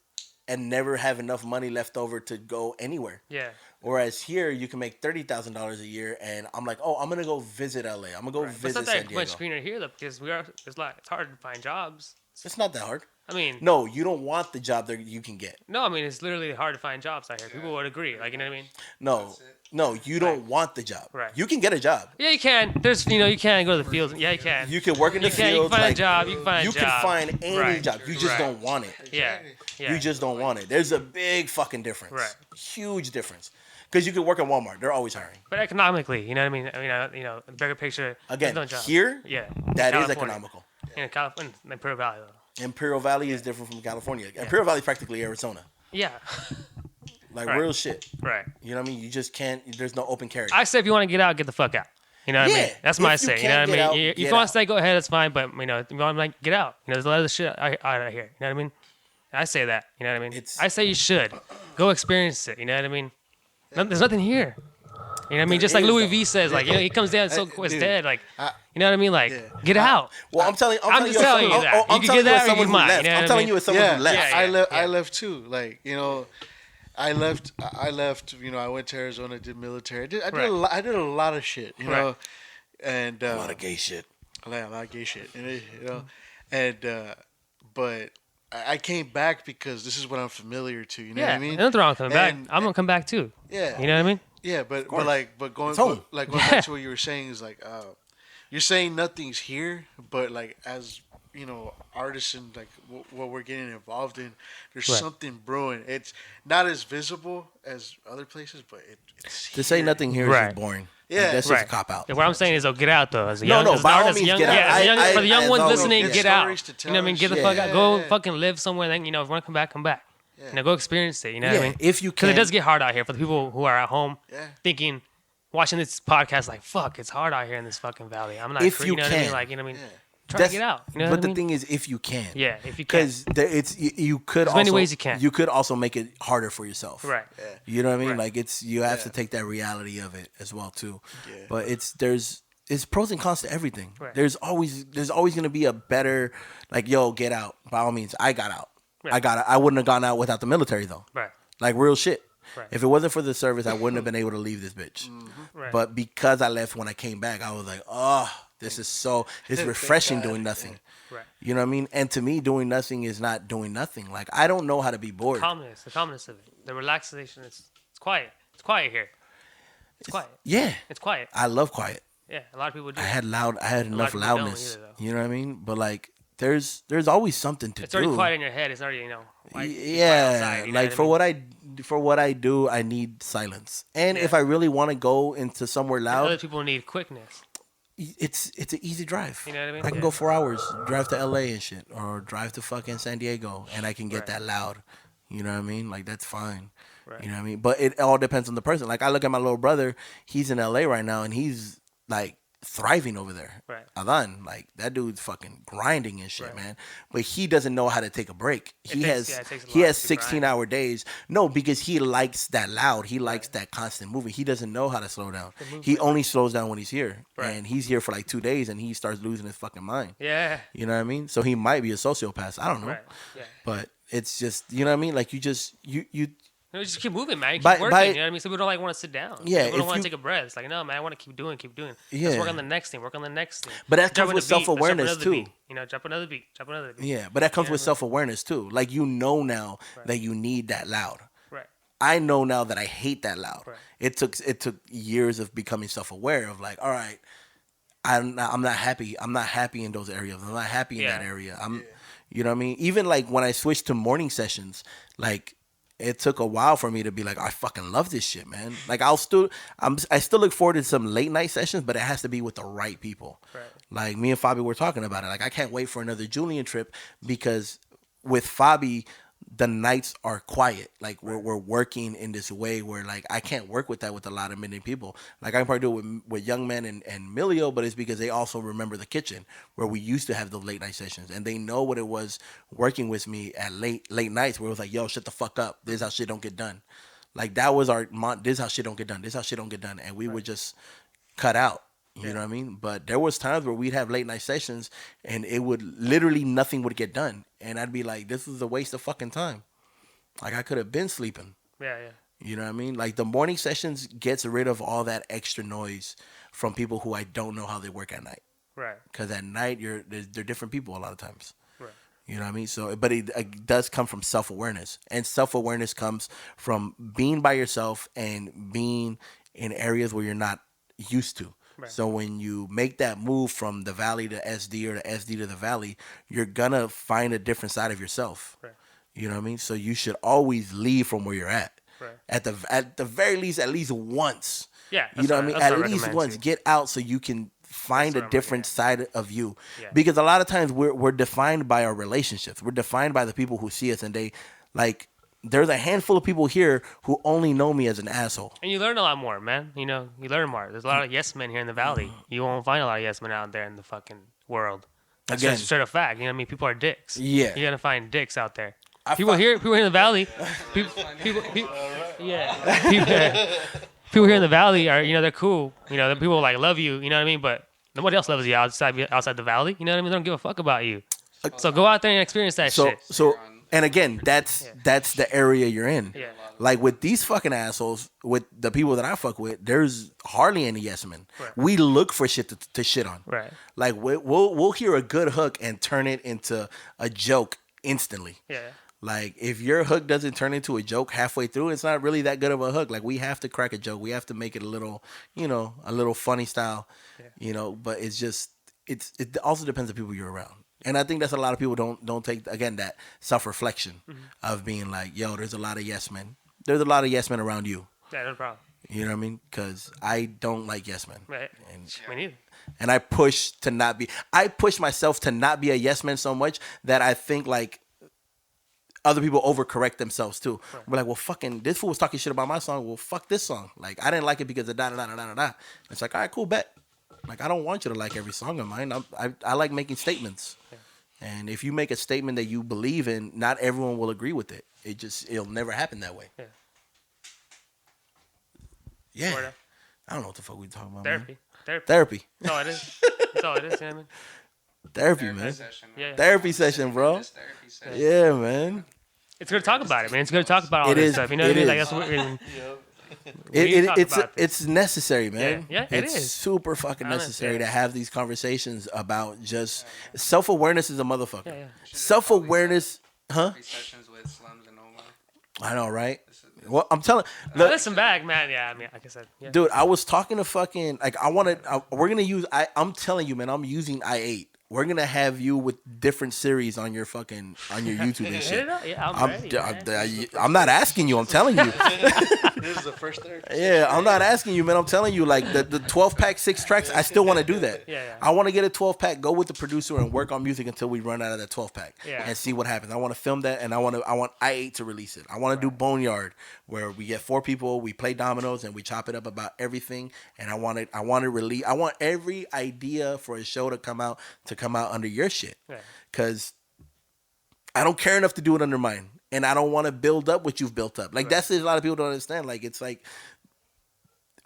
B: have enough money left over to go anywhere.
D: Yeah.
B: Whereas here, you can make $30,000 a year, and I'm like, oh, I'm gonna go visit LA. I'm gonna go
D: But it's
B: visit
D: not
B: San
D: that
B: Diego.
D: much greener here though, because it's hard to find jobs.
B: It's not that hard.
D: I mean,
B: No, you don't want the job that you can get.
D: I mean it's literally hard to find jobs out here. People would agree, like you know what I mean?
B: No, you don't want the job.
D: Right.
B: You can get a job.
D: Yeah, you can. There's you can go to the fields. Yeah, you can.
B: You can work in the
D: You can
B: field.
D: find a job. You can find a
B: You
D: job.
B: can find any
D: Right.
B: job. You just
D: Right.
B: don't want it.
D: Yeah. Yeah.
B: You just don't want it. There's a big fucking difference.
D: Right.
B: Huge difference. Because you could work at Walmart. They're always hiring.
D: But economically, you know what I mean? The bigger picture.
B: Again,
D: there's no job.
B: here,
D: Yeah.
B: that is
D: California.
B: economical.
D: In California, in Imperial Valley though.
B: Imperial Valley is different from California. Imperial Valley is practically Arizona.
D: Yeah.
B: Like
D: Right.
B: real shit.
D: Right.
B: You know what I mean? You just can't. There's no open carry.
D: I say if you want to get out, get the fuck out. You know what I mean?
B: Yeah,
D: That's
B: if
D: my
B: you
D: say. You
B: can
D: know what
B: get
D: I
B: out,
D: mean? If
B: get
D: you want
B: out.
D: to stay, go ahead. That's fine. But if you want to get out. There's a lot of shit out of here. You know what I mean? I say that. You know what I mean? I say you should go experience it. You know what I mean? There's nothing here. You know what I mean? Just like
B: is,
D: Louis
B: though.
D: V says, like he comes down so it's
E: Dude,
D: dead. Like you know what I mean? Like get out.
B: Well, I'm telling
D: I'm just telling you that. You
B: I'm
D: can
B: telling
D: get
B: you as
D: that or
B: someone
D: you
B: who
D: might,
B: left.
D: you know what
B: I'm
D: I
B: telling
D: mean?
B: you as someone who left.
D: Yeah.
E: I left too. Like I left. I went to Arizona, did military. I did a lot of shit. You know, and
B: A lot of gay shit.
E: a lot of gay shit. And but I came back because this is what I'm familiar to. You know what I mean?
D: Nothing wrong with coming back.
E: And-
D: I'm gonna come back too.
E: Yeah.
D: You know what I mean?
E: Yeah, but going
B: It's home.
E: back to what you were saying is like you're saying nothing's here, but like as artists and like what we're getting involved in, there's
D: Right.
E: something brewing. It's not as visible as other places, but it's
B: To say
E: here.
B: nothing here is
D: Right.
B: just boring.
E: Yeah.
B: Like, that's just a
D: Right.
B: cop out.
D: Yeah, what I'm saying is, get out though. As a
B: No,
D: young,
B: no,
D: as an
B: by all
D: artist,
B: means,
D: young,
B: get out.
D: yeah, as a young, for the young
B: as
D: ones
B: always,
D: listening,
E: get
D: get out.
E: stories to
D: You know what I mean?
E: tell
D: Get the
E: and
D: fuck
E: shit.
D: out. Go
E: Yeah.
D: fucking live somewhere. Then if you want to come back, come back. Go experience it. You know what I
B: Yeah,
D: mean?
B: if you
D: Because it
B: can.
D: does get hard out here for the people who are at home
E: Yeah.
D: thinking, watching this podcast, like, fuck, it's hard out here in this fucking valley. I'm not.
B: If
D: you
B: you
D: know what I mean?
B: can.
D: Like, you know what I mean?
E: Yeah.
D: Try to get out. You know
B: but
D: what I
B: the
D: mean?
B: thing is, if you can.
D: Yeah, if you can.
B: Because you could
D: There's
B: also
D: many ways you can.
B: You could also make it harder for yourself.
D: Right.
B: You know what I mean?
D: Right.
B: Like you have to take that reality of it as well too.
E: Yeah.
B: But it's pros and cons to everything.
D: Right.
B: There's always gonna be a better like, yo, get out. By all means, I got out.
D: Right.
B: I wouldn't have gone out without the military though.
D: Right.
B: Like real shit.
D: Right.
B: If it wasn't for the service, I wouldn't have been able to leave this bitch.
D: Right.
B: But because I left when I came back, I was like, oh, this is refreshing doing nothing.
D: Right.
B: You know what I mean? And to me, doing nothing is not doing nothing. Like, I don't know how to be bored.
D: The calmness of it. The relaxation. It's quiet. It's quiet here. It's quiet.
B: Yeah.
D: It's quiet.
B: I love quiet.
D: Yeah, a lot of people do.
B: I had enough
D: people don't
B: loudness.
D: either, though.
B: You know what I mean? But like, there's always something to
D: It's
B: do.
D: already quiet in your head. It's already, quiet
B: Yeah,
D: outside, you know
B: like
D: what I mean?
B: for what I do, I need silence. And if I really want to go into somewhere
D: And
B: loud,
D: other people need quickness.
B: it's an easy drive.
D: You know what I mean?
B: I can
D: Yeah.
B: go 4 hours, drive to LA and shit, or drive to fucking San Diego, and I can get that loud. You know what I mean? Like, that's fine.
D: Right.
B: You know what I mean? But it all depends on the person. Like, I look at my little brother. He's in LA right now, and he's, like, thriving over there.
D: Right.
B: Adan, like, that dude's fucking grinding and shit, man. But he doesn't know how to take a break. He has 16-hour days. No, because he likes that loud. He likes that constant movement. He doesn't know how to slow down. He only slows down when he's here.
D: Right.
B: And he's here for like 2 days, and he starts losing his fucking mind.
D: Yeah.
B: You know what I mean? So he might be a sociopath. I don't know.
D: Right. Yeah.
B: But it's just, you know what I mean? Like, you
D: just keep moving, man. You keep working. You know what I mean? So we don't like want to sit down.
B: Yeah.
D: We don't want to take a breath. It's like, no, man, I want to keep doing.
B: Yeah.
D: Let's work on the next thing.
B: But that comes with self-awareness, too.
D: Beat. You know, drop another beat.
B: Yeah, but that comes with self-awareness, too. Like, you know now that you need that loud.
D: Right.
B: I know now that I hate that loud.
D: Right.
B: It took years of becoming self-aware of, like, all right, I'm not happy. I'm not happy in those areas. I'm not happy in that area. You know what I mean? Even, like, when I switched to morning sessions, like, it took a while for me to be like, I fucking love this shit, man. Like, I still look forward to some late night sessions, but it has to be with the right people.
D: Right.
B: Like, me and Fabi were talking about it. Like, I can't wait for another Julian trip because with Fabi, the nights are quiet. Like, we're working in this way where, like, I can't work with that with a lot of many people. Like, I can probably do it with Young Man and Milio, but it's because they also remember the kitchen where we used to have those late night sessions, and they know what it was working with me at late nights where it was like, yo, shut the fuck up. This is how shit don't get done. Like, that was this is how shit don't get done. This is how shit don't get done. And we would just cut out. You know what I mean? But there was times where we'd have late night sessions and it would literally nothing would get done. And I'd be like, this is a waste of fucking time. Like, I could have been sleeping.
D: Yeah.
B: You know what I mean? Like, the morning sessions gets rid of all that extra noise from people who I don't know how they work at night.
D: Right.
B: Because at night, they're different people a lot of times.
D: Right.
B: You know what I mean? So, but it does come from self-awareness. And self-awareness comes from being by yourself and being in areas where you're not used to. Right. So when you make that move from the valley to SD or the SD to the valley, you're going to find a different side of yourself. Right. You know what I mean? So you should always leave from where you're at. Right. At the very least, at least once.
D: Yeah.
B: You know what I mean? At least once. Get out so you can find a different side of you. Yeah. Because a lot of times we're defined by our relationships. We're defined by the people who see us, and they, like, there's a handful of people here who only know me as an asshole.
D: And you learn a lot more, man. You know, you learn more. There's a lot of yes men here in the valley. You won't find a lot of yes men out there in the fucking world. That's just straight up fact. You know what I mean? People are dicks.
B: Yeah.
D: You're gonna find dicks out there. People here in the valley. People here in the valley are, you know, they're cool. You know, the people like love you. You know what I mean? But nobody else loves you outside the valley. You know what I mean? They don't give a fuck about you. So go out there and experience that shit.
B: And again, that's the area you're in.
D: Yeah.
B: Like, with these fucking assholes, with the people that I fuck with, there's hardly any yes men.
D: Right.
B: We look for shit to shit on.
D: Right.
B: Like, we'll hear a good hook and turn it into a joke instantly.
D: Yeah.
B: Like, if your hook doesn't turn into a joke halfway through, it's not really that good of a hook. Like, we have to crack a joke. We have to make it a little, you know, a little funny style, you know. But it's just, it also depends on people you're around. And I think that's a lot of people don't take, again, that self-reflection of being like, yo, there's a lot of yes men. There's a lot of yes men around you.
D: Yeah, no problem.
B: You know what I mean? Because I don't like yes men.
D: Right. Me neither.
B: And I push myself to not be a yes man so much that I think, like, other people overcorrect themselves too. Right. We're like, well, fucking, this fool was talking shit about my song. Well, fuck this song. Like, I didn't like it because of da-da-da-da-da-da. It's like, all right, cool, bet. Like, I don't want you to like every song of mine. I like making statements. Yeah. And if you make a statement that you believe in, not everyone will agree with it. It'll never happen that way. Yeah. I don't know what the fuck we talking about. Therapy.
D: That's all it is. That's all it is, you know what I mean?
B: Therapy, man.
F: Session,
D: yeah.
B: Therapy session, bro. Yeah, man.
D: It's good to talk about it, man. It's good to talk about all this stuff. You know what I mean? Like, that's what
B: it's necessary, man.
D: Yeah,
B: it's super fucking necessary to have these conversations about just self-awareness is a motherfucker.
D: Yeah.
B: Self-awareness, huh?
F: Sessions with Slums and Oma.
B: I know, right? Well, I'm telling.
D: Look, listen back, man. Yeah, I mean, like I said,
B: dude, I was talking to fucking, like, we're gonna use. I'm telling you, man, I'm using i8. we're gonna have you with different series on your YouTube and shit.
D: Yeah, I'm ready.
B: I'm not asking you. I'm telling you.
E: This is the first there.
B: Yeah, I'm not asking you, man. I'm telling you, like the 12 pack, 6 tracks. I still want to do that.
D: Yeah.
B: I want to get a 12 pack, go with the producer, and work on music until we run out of that 12 pack,
D: Yeah.
B: and see what happens. I want to film that, and I want I8 to release it. I want to do Boneyard, where we get 4 people, we play dominoes, and we chop it up about everything. And I want to release. I want every idea for a show to come out under your shit, because I don't care enough to do it under mine. And I don't want to build up what you've built up. Like, that's what a lot of people don't understand. Like, it's like,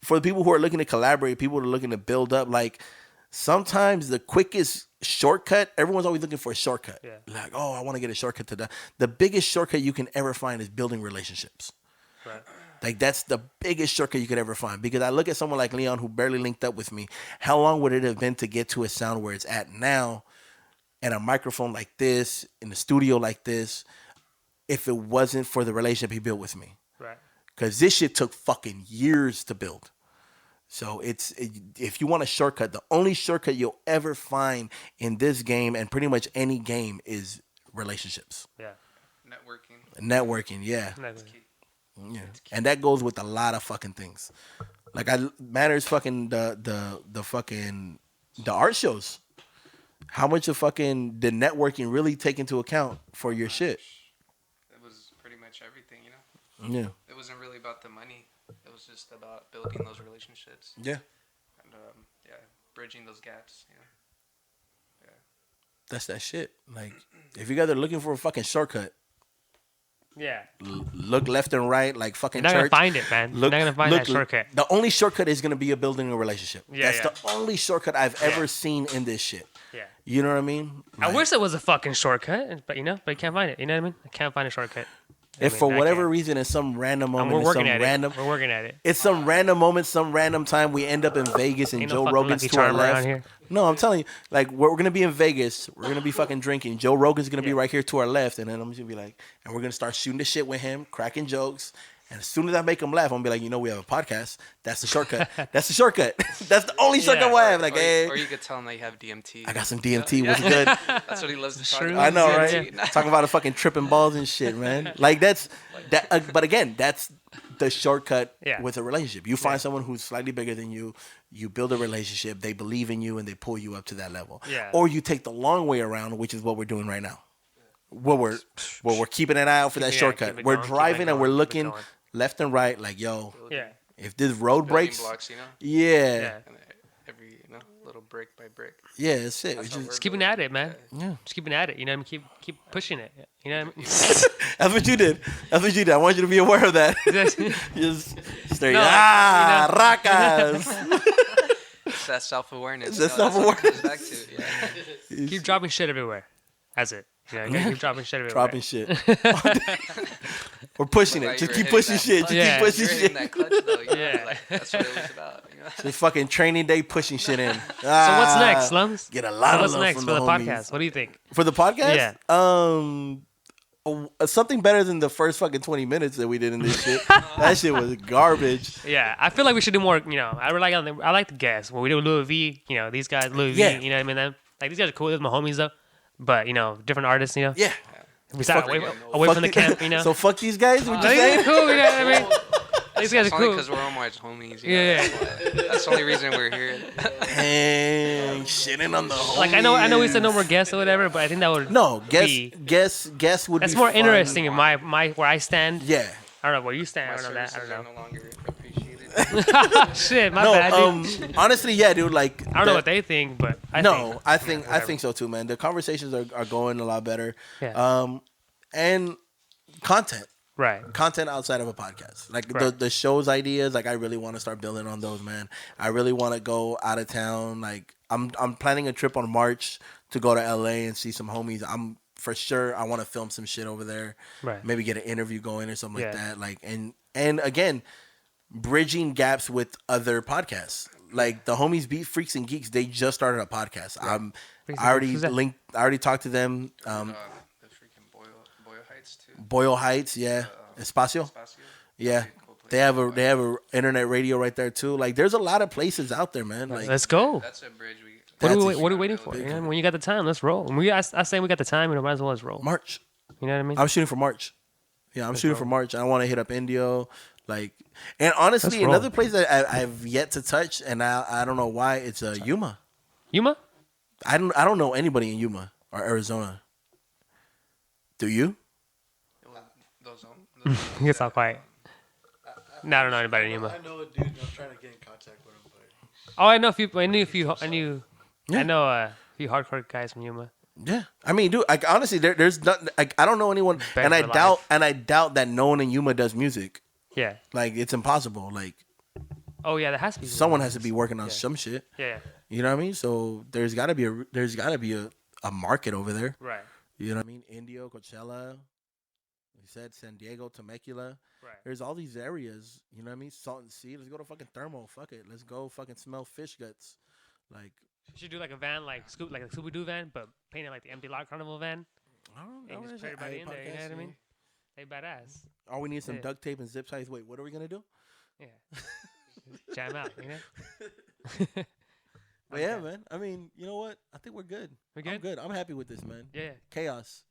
B: for the people who are looking to collaborate, people who are looking to build up, like, sometimes the quickest shortcut, everyone's always looking for a shortcut.
D: Yeah.
B: Like, oh, I want to get a shortcut to that. The biggest shortcut you can ever find is building relationships.
D: Right.
B: Like, that's the biggest shortcut you could ever find. Because I look at someone like Leon, who barely linked up with me. How long would it have been to get to a sound where it's at now, and a microphone like this, in a studio like this, if it wasn't for the relationship he built with me?
D: Right.
B: Because this shit took fucking years to build. So if you want a shortcut, the only shortcut you'll ever find in this game, and pretty much any game, is relationships.
D: Yeah.
B: Networking, yeah. Yeah. And that goes with a lot of fucking things. Like, matters fucking the art shows. How much of fucking the networking really take into account for your shit?
F: It was pretty much everything, you know?
B: Yeah.
F: It wasn't really about the money. It was just about building those relationships.
B: Yeah.
F: And, bridging those gaps, you know? Yeah.
B: That's that shit. Like, if you guys are looking for a fucking shortcut,
D: Yeah.
B: look left and right, like fucking
D: You're not
B: church.
D: gonna find it, man. You're not gonna find that shortcut.
B: The only shortcut is gonna be building a relationship.
D: Yeah,
B: That's the only shortcut I've ever seen in this shit.
D: Yeah.
B: You know what I mean?
D: I wish there was a fucking shortcut, but you can't find it. You know what I mean? I can't find a shortcut.
B: If for whatever reason, in some random moment,
D: we're working at it. We're working at it.
B: It's some random moment, some random time we end up in Vegas and
D: Ain't
B: Joe
D: no fucking
B: Rogan's
D: Lucky
B: to our
D: Charm around
B: left.
D: here.
B: No, I'm telling you, like, we're gonna be in Vegas. We're gonna be fucking drinking. Joe Rogan's gonna be right here to our left, and then I'm just gonna be like, and we're gonna start shooting the shit with him, cracking jokes. And as soon as I make him laugh, I'm gonna be like, we have a podcast. That's the shortcut. That's the shortcut. That's the only shortcut we'll have. Like, hey,
F: or you could tell him that you have DMT.
B: I got some DMT. What's good?
F: That's what he loves to talk about.
B: I know,
F: DMT.
B: right? Talking about a fucking tripping balls and shit, man. Like, that's that. But again, that's the shortcut with a relationship. You find someone who's slightly bigger than you. You build a relationship. They believe in you, and they pull you up to that level.
D: Yeah.
B: Or you take the long way around, which is what we're doing right now. Where we're keeping an eye out for that shortcut. We're driving and we're looking left and right, like, yo, if this road breaks,
F: blocks,
B: yeah.
F: And every little brick by brick.
B: Yeah, that's it.
D: Just keeping at it, man.
B: Yeah.
D: Just keeping at it. You know what I mean? Keep pushing it. You know what I mean?
B: That's what you did. That's what you did. I want you to be aware of that. Just straight. Racas.
F: It's that self-awareness.
B: It's that self-awareness.
F: Back to it,
D: Keep dropping shit everywhere. That's it. Keep dropping shit everywhere.
B: Dropping shit. We're pushing it. Just keep pushing shit. Just keep pushing shit.
F: That clutch, though, that's what it was about.
B: Just fucking training day pushing shit in.
D: So what's next, Slums?
B: Get a lot of
D: what's
B: love
D: next
B: from
D: for the
B: homies.
D: podcast? What do you think?
B: For the podcast?
D: Yeah.
B: Something better than the first fucking 20 minutes that we did in this shit. That shit was garbage.
D: Yeah, I feel like we should do more. I like the guests. When we do Louis V, these guys, Louis V. You know what I mean? Like, these guys are cool. They're my homies though. But different artists.
B: Yeah.
D: We sat away from the camp.
B: So fuck these guys. What you
D: These
B: saying?
D: guys are cool. You know what I mean? These guys are cool.
F: Because we're almost homies.
D: Yeah.
F: That's the only reason we're here.
B: Dang, shitting on the homies.
D: Like, I know we said no more guests or whatever, but I think that would
B: guess would
D: that's
B: be
D: more
B: fun.
D: interesting in my where I stand.
B: Yeah.
D: I don't know where you stand. I don't know that. I
F: Services
D: don't
F: are
D: know.
F: no longer appreciated.
D: Shit, my bad, dude.
B: Honestly, yeah, dude. Like,
D: I don't know what they think, but I
B: think so too, man. The conversations are going a lot better.
D: Yeah.
B: And content.
D: Right.
B: Content outside of a podcast. Like the show's ideas, like I really want to start building on those, man. I really want to go out of town. Like I'm planning a trip on March to go to LA and see some homies. I'm for sure I want to film some shit over there.
D: Right.
B: Maybe get an interview going or something like that. Like and again, bridging gaps with other podcasts. Like the homies Beat Freaks and Geeks, they just started a podcast.
D: Yeah.
B: I already talked to them. Boyle Heights, yeah. Espacio? Yeah. They have a internet radio right there too. Like there's a lot of places out there, man. Like
D: let's go.
F: That's a bridge
D: What are we waiting for? You know, when you got the time, let's roll. When I saying we got the time, might as well let's roll.
B: March.
D: You know what I mean?
B: I'm shooting for March. Yeah, I'm shooting for March. I want to hit up Indio, like, and honestly, another place that I've yet to touch, and I don't know why, it's Yuma.
D: Yuma?
B: I don't know anybody in Yuma or Arizona. Do you?
D: He gets all quiet. No, I don't know anybody in Yuma.
E: I know a dude. I'm trying to get in contact with him, but
D: Oh, I know a few hardcore guys from Yuma.
B: Yeah, I mean, dude, like honestly, there's not. Like, I don't know anyone, and I doubt that no one in Yuma does music.
D: Yeah.
B: Like, it's impossible. Like,
D: oh yeah, there has to be
B: someone has to be working on some shit.
D: Yeah.
B: You know what I mean? So there's got to be a market over there.
D: Right.
B: You know what I mean? Indio, Coachella. You said San Diego, Temecula.
D: Right.
B: There's all these areas. You know what I mean? Salt and Sea. Let's go to fucking Thermal. Fuck it. Let's go fucking smell fish guts. Like.
D: You should do like a van, like a Scooby-Doo van, but paint it like the EmptyLotCarnival van.
B: I don't know.
D: And just put everybody in there. You know what I mean? Hey, badass.
B: All we need is some duct tape and zip ties. Wait, what are we gonna do?
D: Yeah. Jam out, you know?
B: But yeah, man. I mean, you know what? I think we're good.
D: We're good?
B: I'm good. I'm happy with this, man.
D: Yeah.
B: Chaos.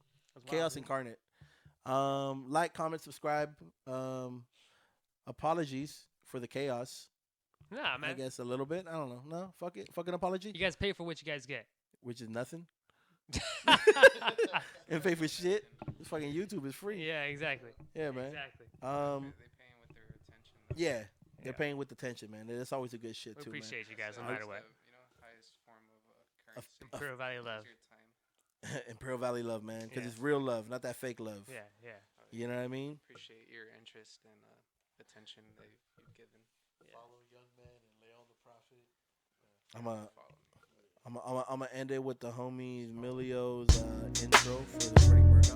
B: Chaos incarnate. Like, comment, subscribe. Apologies for the chaos.
D: Nah, man.
B: I guess a little bit. I don't know. No, fuck it. Fucking apology.
D: You guys pay for what you guys get.
B: Which is nothing. And pay for shit. This fucking YouTube is free.
D: Yeah, exactly.
B: Yeah, man.
D: Exactly.
F: They're paying with their attention.
B: Yeah. They're paying with attention, man. That's always a good shit, too, man.
D: Appreciate you guys no matter what.
F: Highest form of currency.
D: Imperial Valley love.
F: Your time.
B: Imperial Valley love, man. Because it's real love, not that fake love.
D: Yeah, yeah.
B: You know what I mean?
F: Appreciate your interest and attention that you've given.
E: follow Youngman and Leon the Prophet.
B: I'm gonna end it with the homies Milio's intro for the Freddie Mercury.